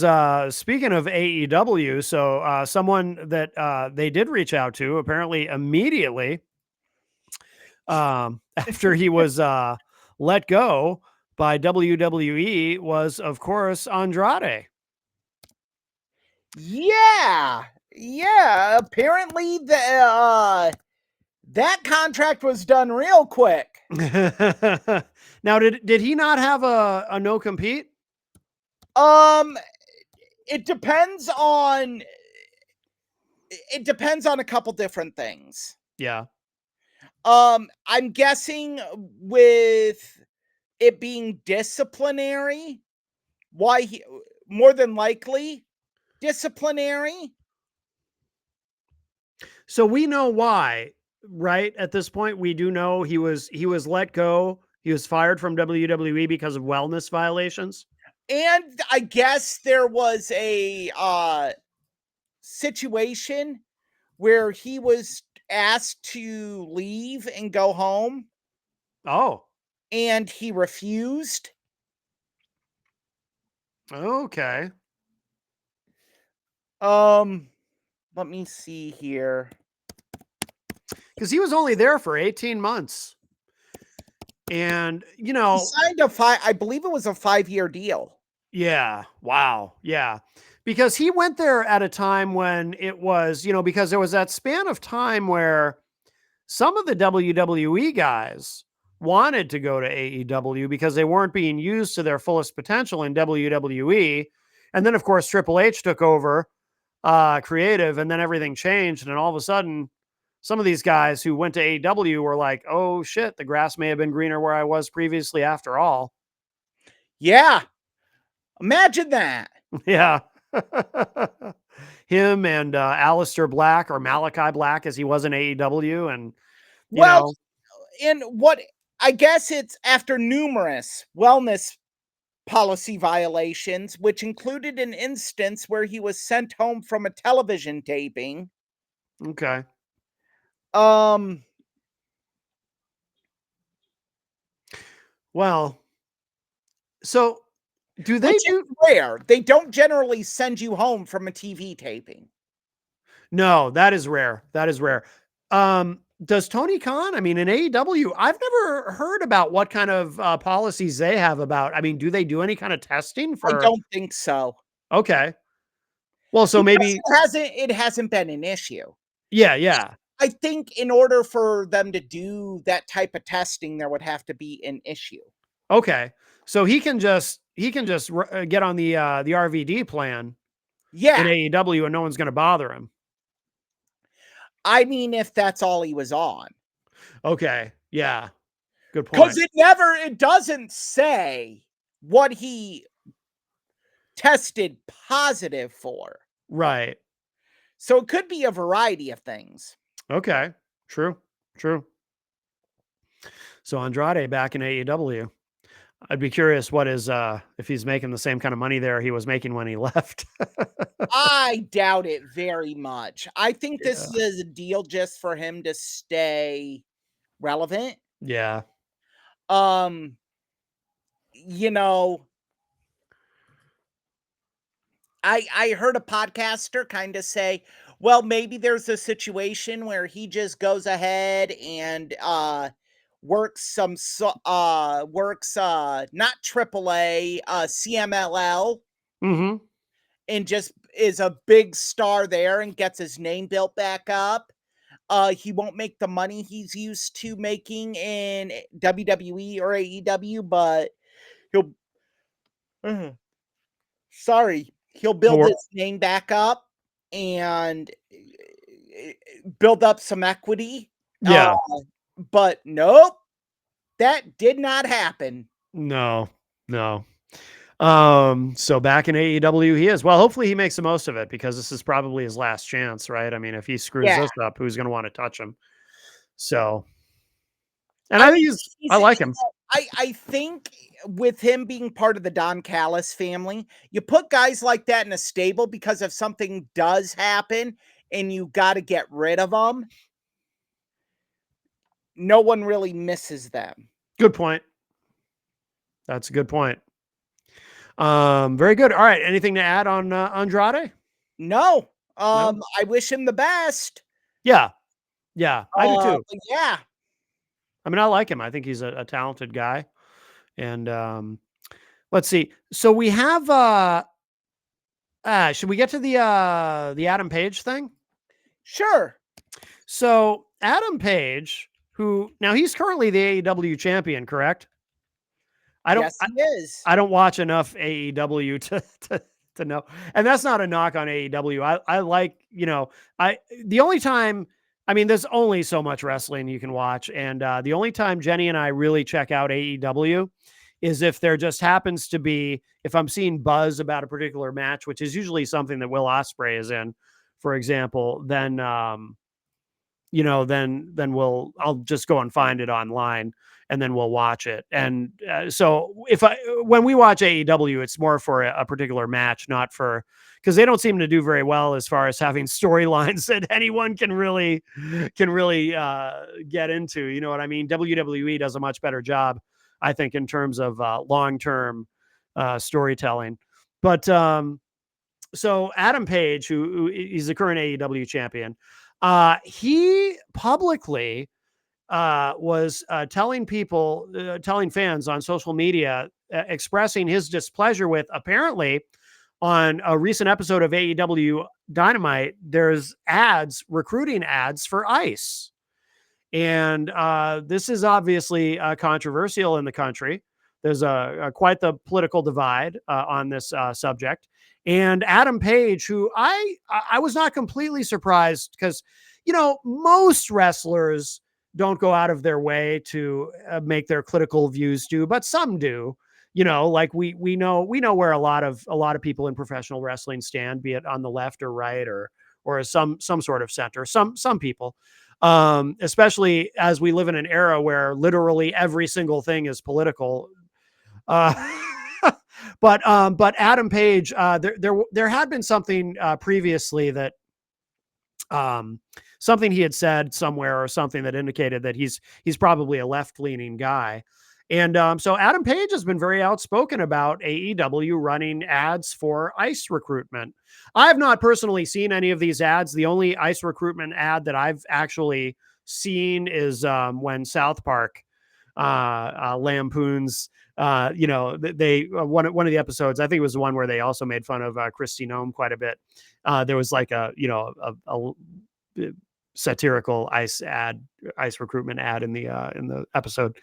speaking of AEW, so someone that they did reach out to apparently immediately after he was let go by WWE was, of course, Andrade. Yeah. Yeah. Apparently that contract was done real quick. Now, did he not have a no compete? It depends on a couple different things. Yeah. I'm guessing with it being disciplinary, why he more than likely disciplinary. So we know why, right? At this point, we do know he was let go. He was fired from WWE because of wellness violations. And I guess there was a situation where he was asked to leave and go home, Oh, and he refused. okay. Let me see here. Because he was only there for 18 months. And, He signed I believe it was a 5-year deal. yeah, wow, yeah. Because he went there at a time when it was, because there was that span of time where some of the WWE guys wanted to go to AEW because they weren't being used to their fullest potential in WWE. And then, of course, Triple H took over creative, and then everything changed. And all of a sudden, some of these guys who went to AEW were like, oh shit, the grass may have been greener where I was previously after all. Yeah. Imagine that. Yeah. Him and Aleister Black, or Malachi Black as he was in AEW. And, and what I guess it's after numerous wellness policy violations, which included an instance where he was sent home from a television taping. Okay. Well, so do they do rare? They don't generally send you home from a TV taping. No, that is rare. That is rare. Does Tony Khan, in AEW, I've never heard about what kind of policies they have about, do they do any kind of testing for? I don't think so. Okay. Well, so because maybe it hasn't been an issue. Yeah, yeah. I think in order for them to do that type of testing, there would have to be an issue. Okay. So he can just get on the RVD plan in AEW and no one's going to bother him. If that's all he was on. Okay. Yeah. Good point. Because it doesn't say what he tested positive for. Right. So it could be a variety of things. Okay. True. So Andrade back in AEW. I'd be curious what is if he's making the same kind of money there he was making when he left. I doubt it very much. I think this is a deal just for him to stay relevant. Yeah. I heard a podcaster kind of say, well, maybe there's a situation where he just goes ahead and works not AAA, CMLL, and just is a big star there and gets his name built back up. He won't make the money he's used to making in WWE or AEW, but he'll sorry, he'll build Or- his name back up and build up some equity. Yeah. But nope, that did not happen. No. So back in AEW he is. Well, hopefully he makes the most of it because this is probably his last chance, right? I mean, if he screws Yeah. this up, who's going to want to touch him? So, and I think I like him. I think with him being part of the Don Callis family, you put guys like that in a stable because if something does happen and you got to get rid of them, no one really misses them. Good point. That's a good point. Very good. All right. Anything to add on Andrade? No. I wish him the best. Yeah. I do too. But yeah. I mean, I like him. I think he's a talented guy. And let's see. So we have should we get to the Adam Page thing? Sure. So Adam Page, who now he's currently the AEW champion, correct? Yes, he is. I don't watch enough AEW to know. And that's not a knock on AEW. I like, the only time, I mean, there's only so much wrestling you can watch. And the only time Jenny and I really check out AEW is if there just happens to be, if I'm seeing buzz about a particular match, which is usually something that Will Ospreay is in, for example, then, then I'll just go and find it online and then we'll watch it. And so when we watch AEW, it's more for a particular match, not for, because they don't seem to do very well as far as having storylines that anyone can really get into. You know what I mean? WWE does a much better job, I think, in terms of long-term storytelling. But so Adam Page, who is the current AEW champion, he publicly was telling fans on social media, expressing his displeasure with, apparently on a recent episode of AEW Dynamite, there's recruiting ads for ICE. And this is obviously controversial in the country. There's quite the political divide on this subject. And Adam Page, who I was not completely surprised because, most wrestlers don't go out of their way to make their political views do, but some do. Like we know where a lot of people in professional wrestling stand, be it on the left or right or some sort of center. Some people, especially as we live in an era where literally every single thing is political. But Adam Page, there had been something previously that something he had said somewhere or something that indicated that he's probably a left-leaning guy. And so Adam Page has been very outspoken about AEW running ads for ICE recruitment. I have not personally seen any of these ads. The only ICE recruitment ad that I've actually seen is when South Park lampoons, they one of the episodes, I think it was the one where they also made fun of Christy Nome quite a bit. There was like a satirical ICE recruitment ad in the episode.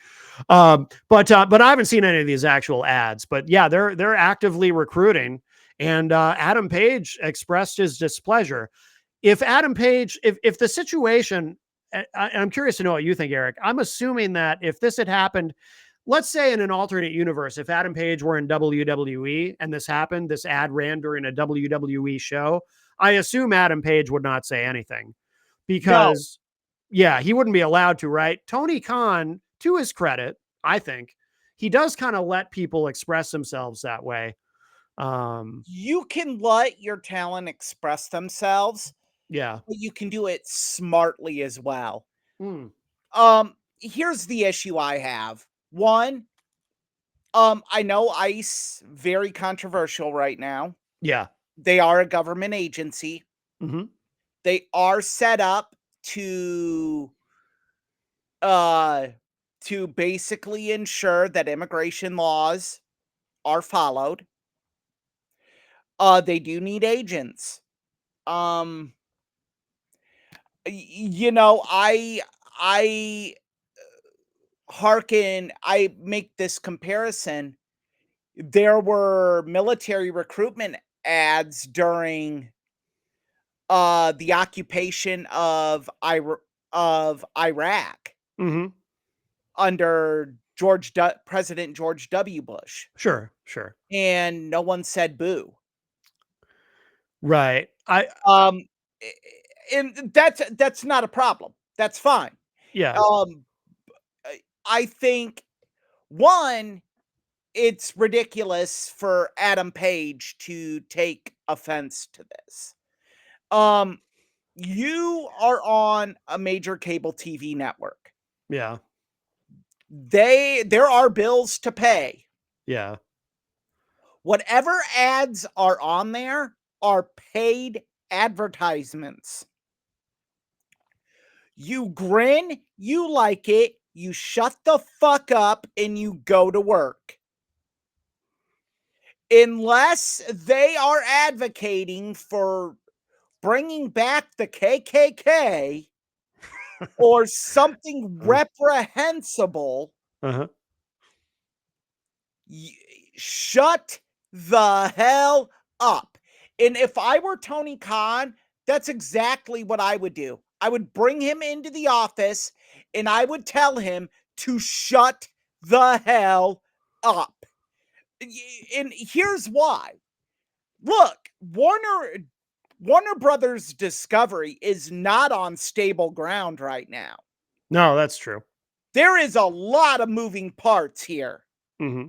But I haven't seen any of these actual ads, but yeah, they're actively recruiting. And Adam Page expressed his displeasure. If Adam Page, if the situation, I'm curious to know what you think, Eric. I'm assuming that if this had happened, let's say in an alternate universe, if Adam Page were in WWE and this happened, this ad ran during a WWE show, I assume Adam Page would not say anything because, yeah, he wouldn't be allowed to, right? Tony Khan, to his credit, I think, he does kind of let people express themselves that way. You can let your talent express themselves. Yeah. But you can do it smartly as well. Here's the issue I have. One, I know ICE, very controversial right now. Yeah. They are a government agency. Mm-hmm. They are set up to basically ensure that immigration laws are followed. They do need agents. I I make this comparison. there were military recruitment ads during the occupation of Iraq Mm-hmm. under President George W. Bush, Sure. Sure. and no one said boo. Right. Um, and that's not a problem. That's fine. Yeah. I think one, it's ridiculous for Adam Page to take offense to this. You are on a major cable TV network. Yeah. There are bills to pay. Yeah. Whatever ads are on there are paid advertisements. You grin, you like it, you shut the fuck up, and you go to work. Unless they are advocating for bringing back the KKK or something reprehensible, Uh-huh. shut the hell up. And if I were Tony Khan, that's exactly what I would do. I would bring him into the office and I would tell him to shut the hell up. And here's why. Look, Warner Brothers Discovery is not on stable ground right now. No, that's true. There is a lot of moving parts here. Mm-hmm.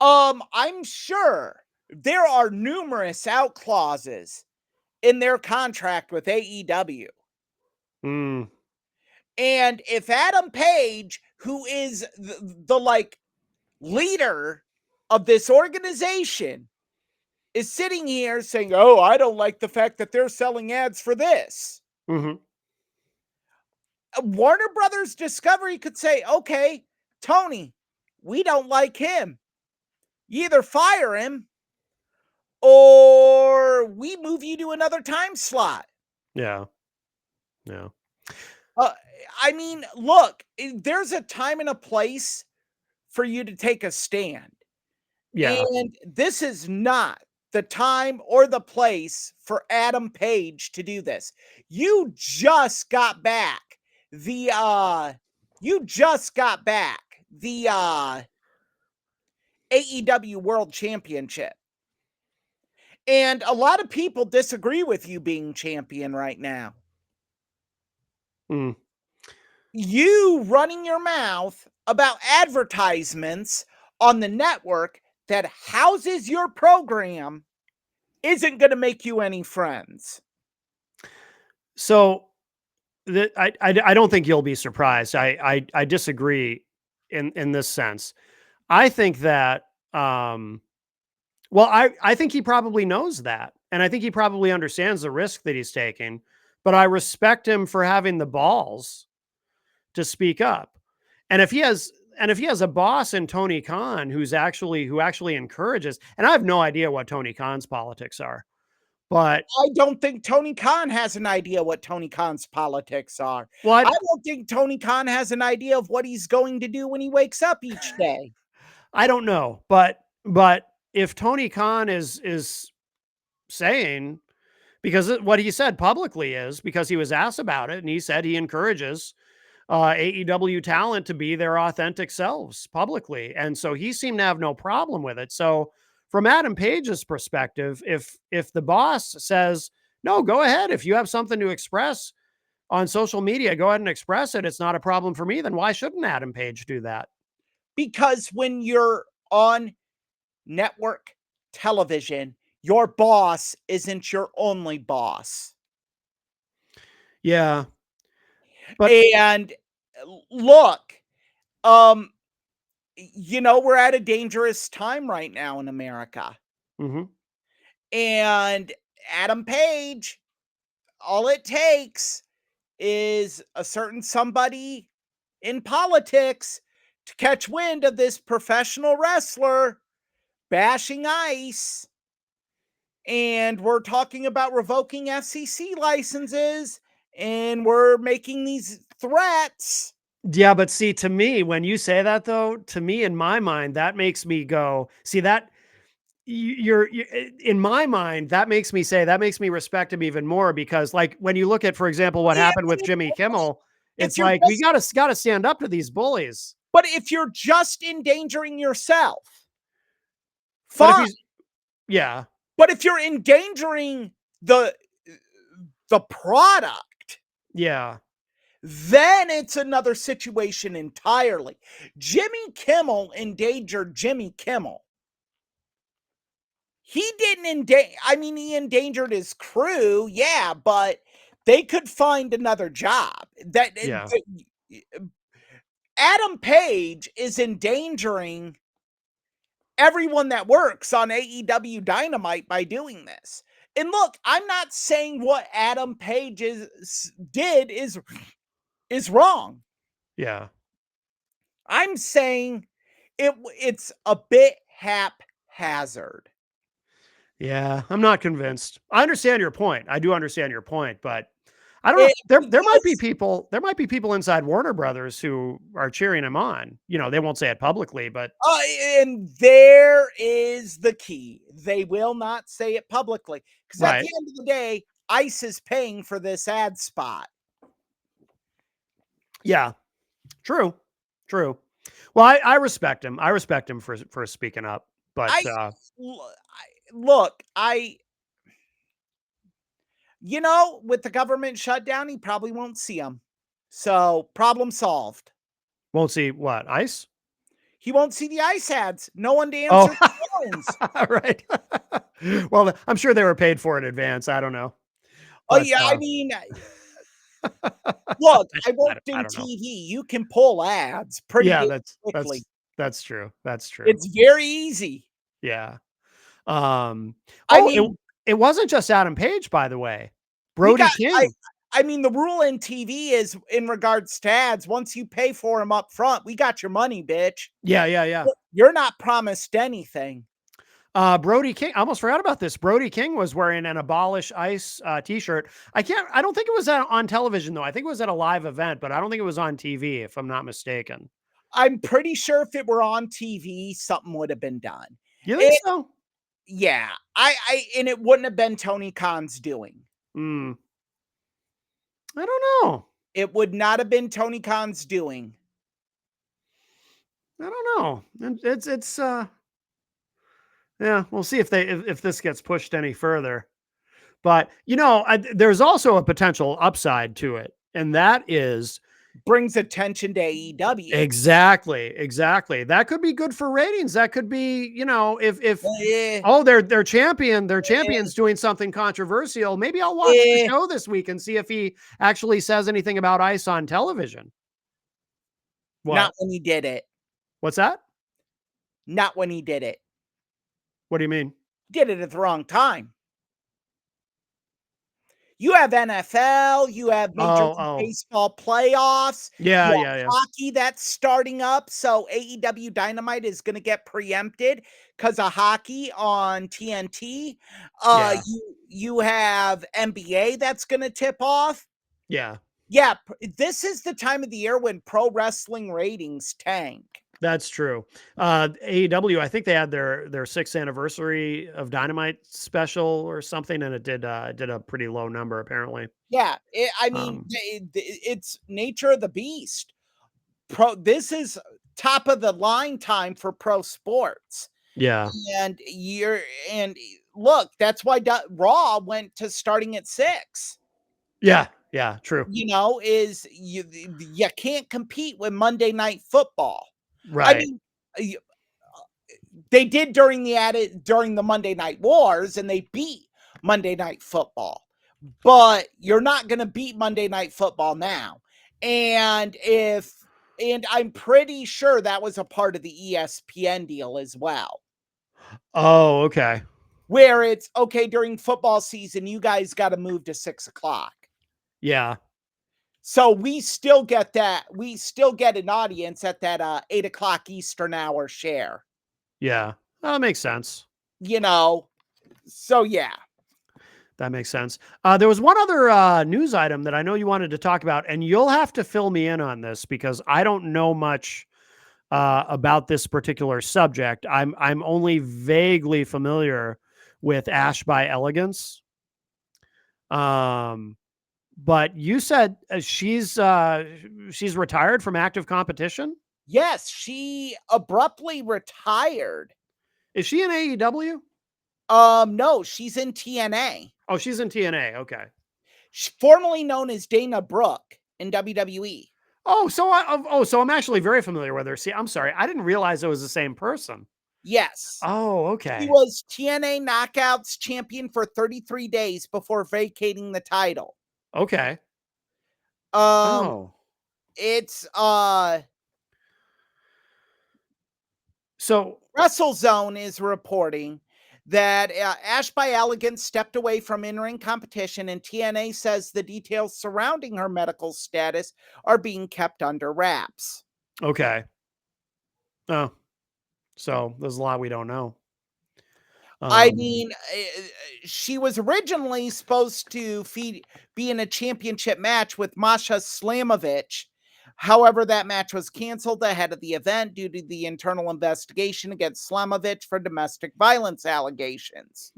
I'm sure there are numerous out clauses in their contract with AEW. Mm. And if Adam Page, who is the like leader of this organization, is sitting here saying, "Oh, I don't like the fact that they're selling ads for this." Mm-hmm. Warner Brothers Discovery could say, "Okay, Tony, we don't like him. You either fire him or we move you to another time slot." Yeah. Yeah. I mean, look, there's a time and a place for you to take a stand. Yeah. And this is not the time or the place for Adam Page to do this. You just got back the AEW World Championship. And a lot of people disagree with you being champion right now. Mm. You running your mouth about advertisements on the network that houses your program isn't going to make you any friends. So I don't think you'll be surprised. I disagree in this sense. I think that well, I think he probably knows that, and I think he probably understands the risk that he's taking. But I respect him for having the balls to speak up. And if he has a boss in Tony Khan who actually encourages, and I have no idea what Tony Khan's politics are, but I don't think Tony Khan has an idea what Tony Khan's politics are. well, I don't think Tony Khan has an idea of what he's going to do when he wakes up each day. I don't know, but if Tony Khan is saying, because what he said publicly is, because he was asked about it, and he said he encourages AEW talent to be their authentic selves publicly, and so he seemed to have no problem with it. So from Adam Page's perspective, if the boss says, no, go ahead, if you have something to express on social media, go ahead and express it, it's not a problem for me, then why shouldn't Adam Page do that? Because when you're on network television, your boss isn't your only boss. Yeah. But And look, we're at a dangerous time right now in America. mm-hmm. And Adam Page, all it takes is a certain somebody in politics to catch wind of this professional wrestler bashing ICE. And we're talking about revoking FCC licenses, and we're making these threats. Yeah, but see, to me, when you say that, though, to me, in my mind, that makes me go, see, that in my mind, that makes me respect him even more, because like when you look at, for example, what happened with Jimmy Kimmel, If it's you're like we just- gotta stand up to these bullies. But if you're just endangering yourself, But if fine. he's, yeah, But if you're endangering the product, yeah, then it's another situation entirely. Jimmy Kimmel endangered Jimmy Kimmel. He didn't he endangered his crew, yeah, but they could find another job. Yeah. Adam Page is endangering everyone that works on AEW Dynamite by doing this. And look, I'm not saying what Adam Page did is wrong. yeah. I'm saying it's a bit haphazard. Yeah, I'm not convinced. I understand your point. I do understand your point, but I don't know. There might be people inside Warner Brothers who are cheering him on. You know, they won't say it publicly, but And there is the key. They will not say it publicly, because at Right. the end of the day, ICE is paying for this ad spot. yeah, true. Well, I respect him. I respect him for speaking up, but Look, with the government shutdown, he probably won't see him. So problem solved. won't see what, ICE? He won't see the ICE ads. No one to answer the phones. Right. Well, I'm sure they were paid for in advance. I don't know. Oh But, yeah, I mean, look, I worked in I don't know. TV. You can pull ads pretty quickly. That's true. That's true. It's very easy. Yeah. I mean, it wasn't just Adam Page, by the way. Brody King. I mean, the rule in TV is, in regards to ads, once you pay for them up front, we got your money, bitch. Yeah. You're not promised anything. Brody King. I almost forgot about this. Brody King was wearing an Abolish ICE t-shirt. I don't think it was on television, though. I think it was at a live event, but I don't think it was on TV, if I'm not mistaken. I'm pretty sure if it were on TV, something would have been done. You think so? Yeah. And it wouldn't have been Tony Khan's doing. I don't know. It would not have been Tony Khan's doing. I don't know. It's yeah, we'll see if this gets pushed any further. But, there's also a potential upside to it, and that is brings attention to AEW. Exactly. That could be good for ratings. That could be, their champion's doing something controversial. Maybe I'll watch the show this week and see if he actually says anything about ICE on television. What? Not when he did it. What's that? Not when he did it. What do you mean? Did it at the wrong time. You have NFL, you have Major League Baseball playoffs. Yeah. Hockey that's starting up. So AEW Dynamite is going to get preempted because of hockey on TNT. You have NBA that's going to tip off. Yeah. Yeah. This is the time of the year when pro wrestling ratings tank. That's true. AEW, I think they had their 6th anniversary of Dynamite special or something, and it did a pretty low number apparently. Yeah, it's nature of the beast. This is top of the line time for pro sports. Yeah, and look, that's why Raw went to starting at 6. Yeah, true. You can't compete with Monday Night Football. Right. I mean, they did during the Monday Night Wars, and they beat Monday Night Football. But you're not going to beat Monday Night Football now. And I'm pretty sure that was a part of the ESPN deal as well. Oh, okay. Where it's okay during football season, you guys got to move to 6:00. Yeah. So we still get that. We still get an audience at that 8:00 Eastern hour share. Yeah, that makes sense. So yeah. That makes sense. There was one other news item that I know you wanted to talk about, and you'll have to fill me in on this because I don't know much about this particular subject. I'm only vaguely familiar with Ash by Elegance. But you said she's retired from active competition. Yes, she abruptly retired. Is she in AEW? No, she's in TNA. Oh, she's in TNA. Okay. She's formerly known as Dana Brooke in WWE. Oh, so I'm actually very familiar with her. See, I'm sorry, I didn't realize it was the same person. Yes. Oh, He okay. was TNA Knockouts champion for 33 days before vacating the title. Okay. Um, it's So WrestleZone is reporting that Ash by Elegance stepped away from in-ring competition, and TNA says the details surrounding her medical status are being kept under wraps. okay. Oh, so there's a lot we don't know. I mean, she was originally supposed to be in a championship match with Masha Slamovich. However, that match was canceled ahead of the event due to the internal investigation against Slamovich for domestic violence allegations.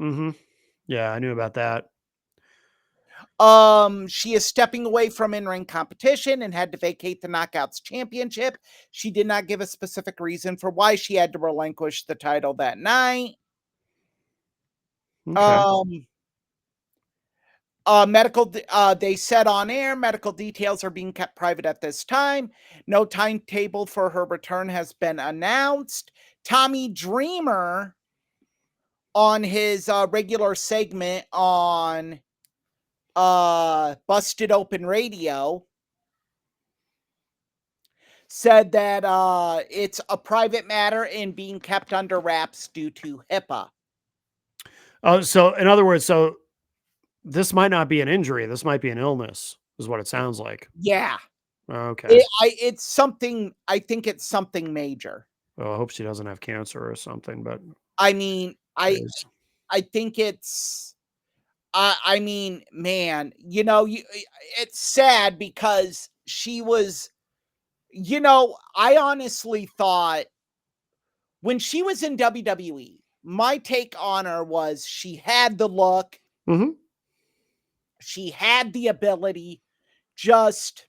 Yeah, I knew about that. She is stepping away from in-ring competition and had to vacate the Knockouts Championship. She did not give a specific reason for why she had to relinquish the title that night. Okay. They said on air, medical details are being kept private at this time. No timetable for her return has been announced. Tommy Dreamer, on his regular segment on Busted Open Radio, said that it's a private matter and being kept under wraps due to HIPAA. Oh, so in other words, so this might not be an injury. This might be an illness, is what it sounds like. Yeah. Okay. It's something, I think it's something major. Well, I hope she doesn't have cancer or something, but I mean, I think it's, I mean, man, you know, it's sad because she was, you know, I honestly thought when she was in WWE, my take on her was she had the look, she had the ability, just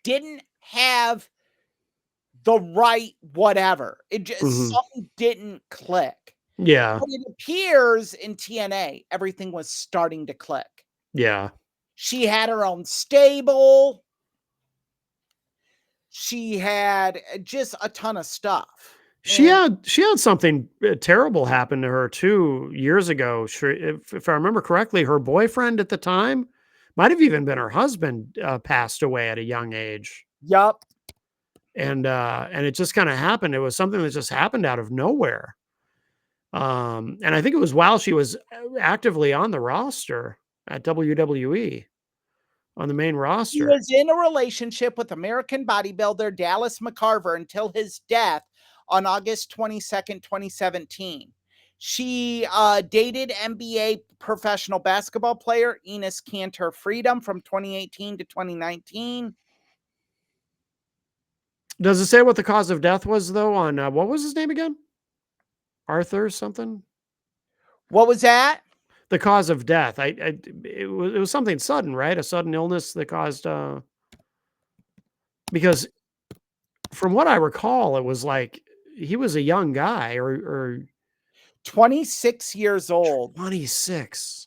didn't have the right whatever. It just something didn't click. Yeah. But it appears in TNA, everything was starting to click. Yeah. She had her own stable. She had just a ton of stuff. She had something terrible happen to her 2 years ago. If I remember correctly, her boyfriend at the time, might have even been her husband, passed away at a young age. Yup. And it just kind of happened. It was something that just happened out of nowhere. And I think it was while she was actively on the roster at WWE, on the main He roster. was in a relationship with American bodybuilder Dallas McCarver until his death on August 22nd, 2017. She dated NBA professional basketball player Enes Kanter Freedom from 2018 to 2019. Does it say what the cause of death was, though, on what was his name again? Arthur something? What was that? The cause of death. It was something sudden, right? A sudden illness that caused because from what I recall, it was like he was a young guy or 26 years old. 26.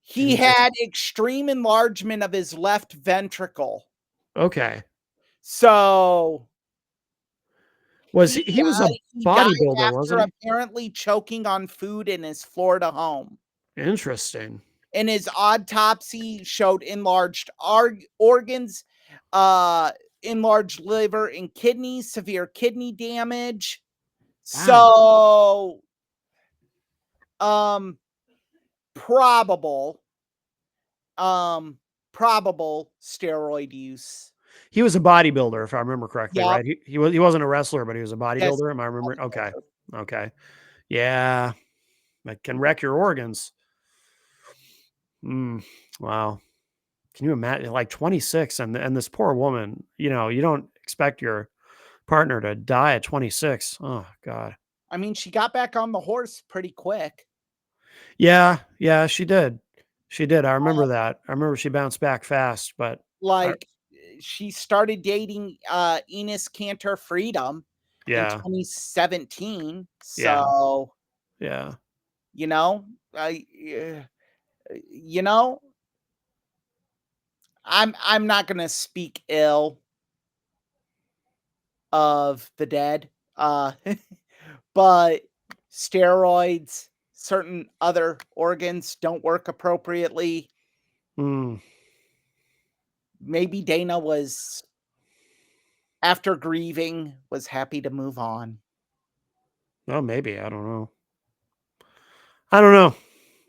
He had extreme enlargement of his left ventricle. Okay. So he was a bodybuilder, wasn't he? Apparently choking on food in his Florida home. Interesting. And his autopsy showed enlarged organs, enlarged liver and kidneys, severe kidney damage. Wow. So, probable steroid use. He was a bodybuilder, if I remember correctly, Yep. right? He wasn't a wrestler, but he was a bodybuilder. Yes. Am I remembering? Okay. Okay. Yeah. That can wreck your organs. Wow. Can you imagine, like 26 and this poor woman, you know, you don't expect your partner to die at 26. Oh God. I mean, she got back on the horse pretty quick. Yeah, yeah, she did. She did. I remember that. I remember she bounced back fast, but Like, she started dating Enos Cantor Freedom in yeah, 2017. Yeah. So, yeah. you know, I you know, I'm not going to speak ill of the dead. But steroids, certain other organs don't work appropriately. Mm. Maybe Dana was, after grieving, was happy to move on. Oh, maybe. I don't know. I don't know.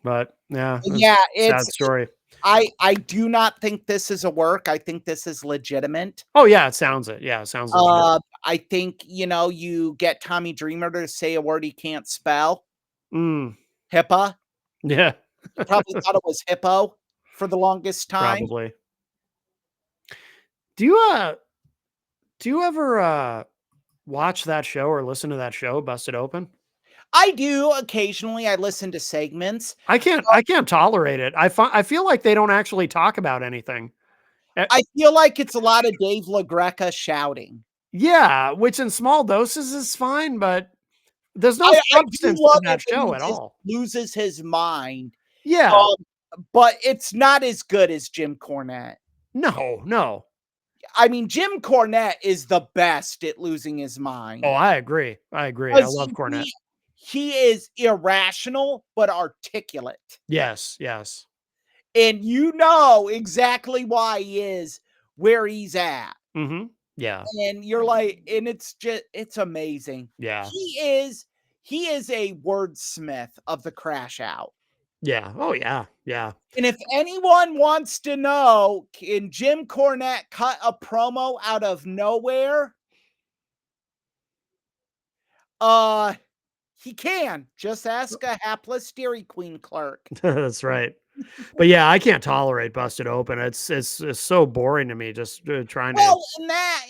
But yeah, that's Yeah, a sad story. I do not think this is a work. I think this is legitimate. Oh yeah, it sounds it. Yeah, it sounds legit. I think, you get Tommy Dreamer to say a word he can't spell. Mm. HIPAA. Yeah, He probably thought it was hippo for the longest time. probably. Do you ever watch that show or listen to that show, Busted Open? I do occasionally. I listen to segments. I can't tolerate it. I feel like they don't actually talk about anything. I feel like it's a lot of Dave LaGreca shouting. Yeah, which in small doses is fine, but there's no I do substance love in that it when show he at just all. loses his mind. Yeah. But it's not as good as Jim Cornette. No. I mean, Jim Cornette is the best at losing his mind. Oh, I agree. I 'Cause love Cornette. He is irrational, but articulate. Yes. And you know exactly why he is where he's at. Mm-hmm. Yeah. And you're like, and it's amazing. Yeah. He is a wordsmith of the Crash Out. Yeah. Oh, yeah. Yeah. And if anyone wants to know, can Jim Cornette cut a promo out of nowhere? He can. Just ask a hapless Dairy Queen clerk. That's right. But yeah, I can't tolerate Busted Open. It's so boring to me just trying to. Well,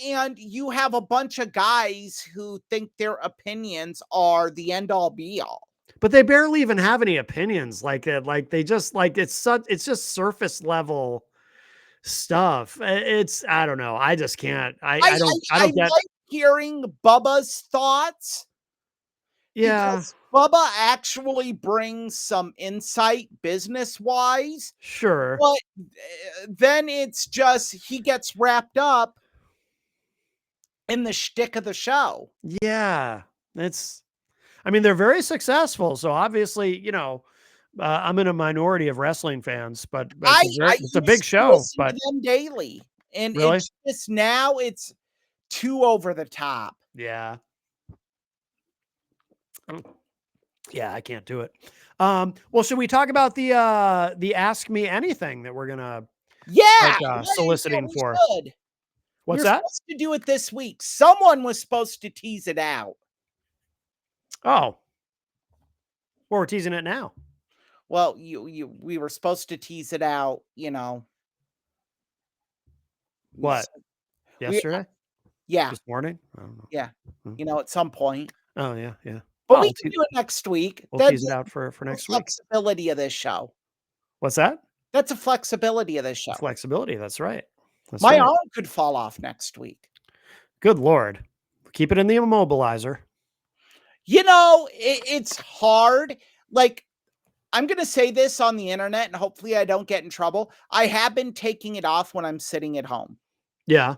and you have a bunch of guys who think their opinions are the end all be all. But they barely even have any opinions like it. Like they just like it's just surface level stuff. I don't know. I just can't. I don't get. like hearing Bubba's thoughts. Yeah. Because Bubba actually brings some insight business-wise. Sure. But then it's just he gets wrapped up in the shtick of the show. Yeah. I mean, they're very successful. So obviously, I'm in a minority of wrestling fans, but it's a big show. Listen to them daily, and Really? it's just now it's too over the top. Yeah. Yeah, I can't do it. Well, should we talk about the Ask Me Anything that we're gonna soliciting for? What's You're that? supposed to do it this week. Someone was supposed to tease it out. Oh. Well, we're teasing it now. Well, we were supposed to tease it out, What? Yesterday? Yeah. This morning? I don't know. Yeah. At some point. Oh, yeah. But we can do it next week. We'll tease it out for next week. Flexibility of this show. What's that? That's a flexibility of this show. Flexibility. That's right. My arm could fall off next week. Good Lord. Keep it in the immobilizer. It's hard. Like, I'm going to say this on the internet and hopefully I don't get in trouble. I have been taking it off when I'm sitting at home. Yeah.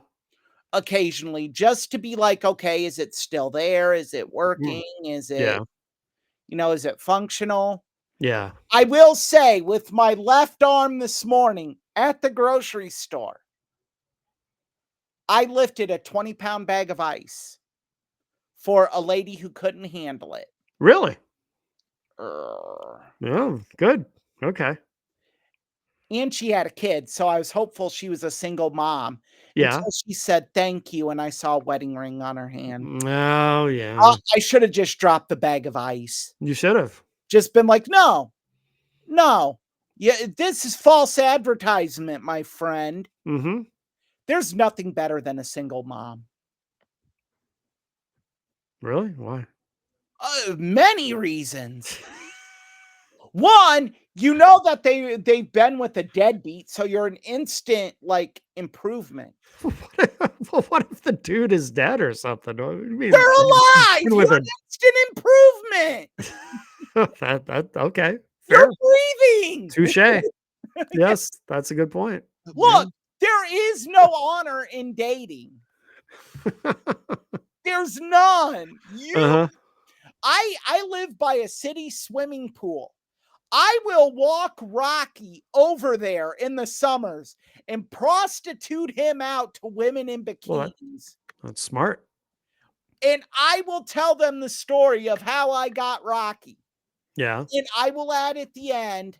Occasionally, just to be like, okay, is it still there? Is it working? Is it, is it functional? Yeah. I will say, with my left arm this morning at the grocery store, I lifted a 20-pound bag of ice for a lady who couldn't handle it. Really? Oh, good. Okay. And she had a kid, so I was hopeful she was a single mom. Yeah. Until she said thank you, and I saw a wedding ring on her hand. Oh, yeah. I should have just dropped the bag of ice. You should have. Just been like, no. Yeah, this is false advertisement, my friend. Mm-hmm. There's nothing better than a single mom. Really? Why? Many reasons. One, you know that they've been with a deadbeat, so you're an instant like improvement. Well, what if the dude is dead or something? What do you mean? They're alive. With You're an instant improvement. that okay. You're Fair. breathing. Touche. Yes, that's a good point. Look, there is no honor in dating. There's none. Uh-huh. I live by a city swimming pool. I will walk Rocky over there in the summers and prostitute him out to women in Well, bikinis. that's smart. And I will tell them the story of how I got Rocky. Yeah. And I will add at the end,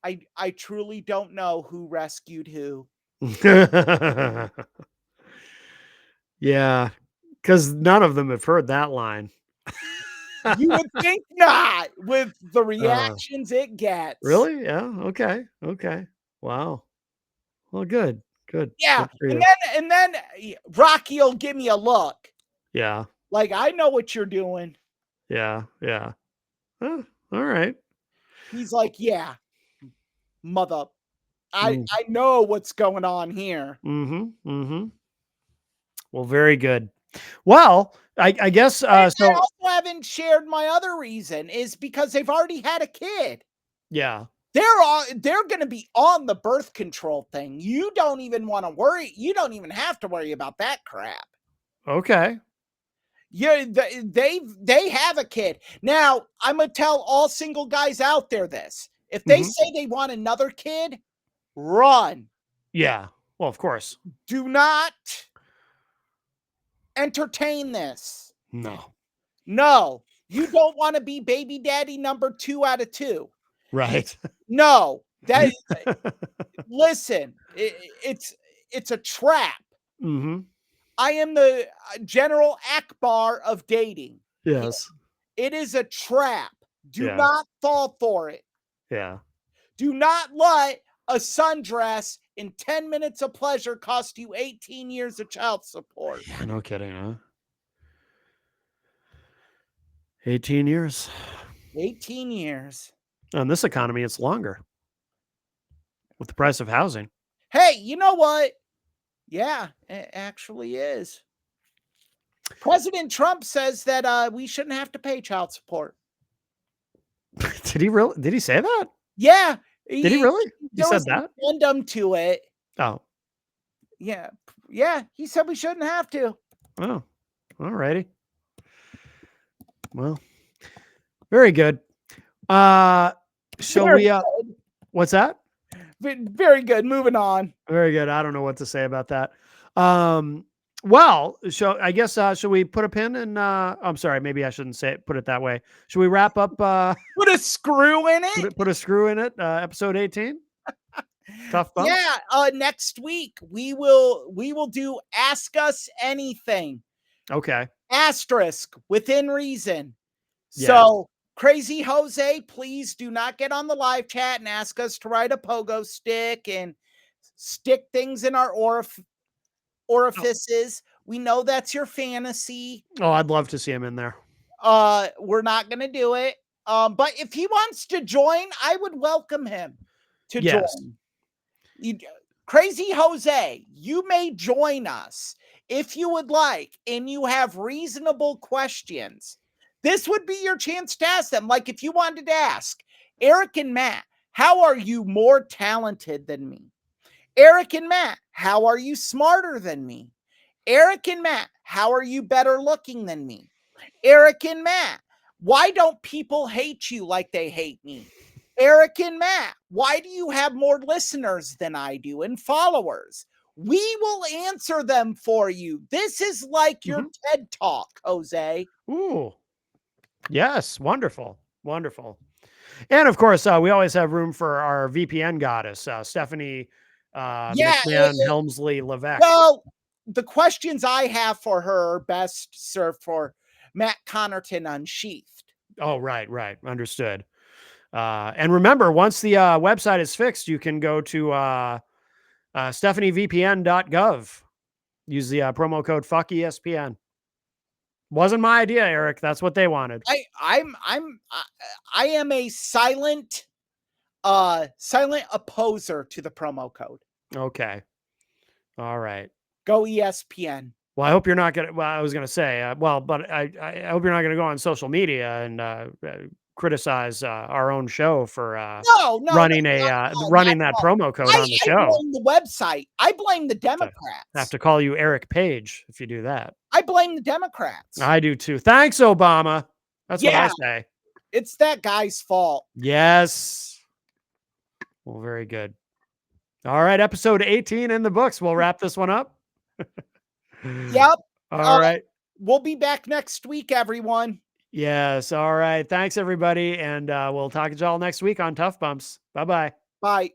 I truly don't know who rescued who. Yeah, because none of them have heard that line. You would think not with the reactions it gets. Really? Yeah. Okay. Okay. Wow. Well, good. Good. Yeah. Good for you. And then Rocky will give me a look. Yeah. Like, I know what you're doing. Yeah. Yeah. All right. He's like, yeah, mother. I know what's going on here. Mm-hmm. Mm-hmm. Well, very good. Well, I guess So I so. also haven't shared my other reason is because they've already had a kid. Yeah. They're going to be on the birth control thing. You don't even want to worry. You don't even have to worry about that crap. Okay. Yeah, they have a kid. Now, I'm going to tell all single guys out there this. If they say they want another kid, run. Yeah. Well, of course. Do not entertain this. No. No, you don't want to be baby daddy number 2 out of 2. Right. No, that listen, it's a trap. Mm-hmm. I am the General Akbar of dating. Yes. It is a trap. Do Yeah. not fall for it. Yeah. Do not let a sundress in 10 minutes of pleasure cost you 18 years of child support. Yeah. No kidding, huh? 18 years. 18 years. In this economy, it's longer with the price of housing. Hey, you know what? Yeah, it actually is. President Trump says that we shouldn't have to pay child support. Did he really? Did he say that? Yeah. Did he really? He There said was an that? addendum to it. Oh. Yeah. Yeah. He said we shouldn't have to. Oh. All righty. Well, very good. Shall we? What's that? Very good. Moving on. Very good. I don't know what to say about that. Well, I guess should we put a pin in I'm sorry, maybe I shouldn't put it that way. Should we wrap up Put a screw in it? Put a screw in it, episode 18? Tough bump? Yeah, next week we will do Ask Us Anything. Okay. Asterisk within reason. Yes. So Crazy Jose, please do not get on the live chat and ask us to write a pogo stick and stick things in our orifices. We know that's your fantasy. Oh, I'd love to see him in there. We're not going to do it. But if he wants to join, I would welcome him to join. Crazy Jose, you may join us if you would like, and you have reasonable questions. This would be your chance to ask them. Like if you wanted to ask Eric and Matt, how are you more talented than me? Eric and Matt, how are you smarter than me? Eric and Matt, how are you better looking than me? Eric and Matt, why don't people hate you like they hate me? Eric and Matt, why do you have more listeners than I do and followers? We will answer them for you. This is like your TED Talk, Jose. Ooh. Yes. Wonderful. Wonderful. And of course, we always have room for our VPN goddess, Stephanie McMahon Helmsley Levesque. Well, the questions I have for her are best served for Matt Connerton Unsheathed. Oh, right. Understood. And remember, once the website is fixed, you can go to stephanievpn.gov. Use the promo code FUCKESPN. Wasn't my idea, Eric. That's what they wanted. I am a silent opposer to the promo code. Okay. All right. Go ESPN. Well, I hope you're not gonna. Well, I was gonna say. But I hope you're not gonna go on social media and criticize our own show for No, running not that at all. promo code on the I show. blame the website. I blame the Democrats. I have to call you Eric Page if you do that. I blame the Democrats. I do too. Thanks, Obama. That's what I Yeah. say. It's that guy's fault. Yes. Well, very good. All right, episode 18 in the books. We'll wrap this one up. Yep. All right. We'll be back next week, everyone. Yes. All right. Thanks, everybody. And we'll talk to y'all next week on Tough Bumps. Bye-bye. Bye.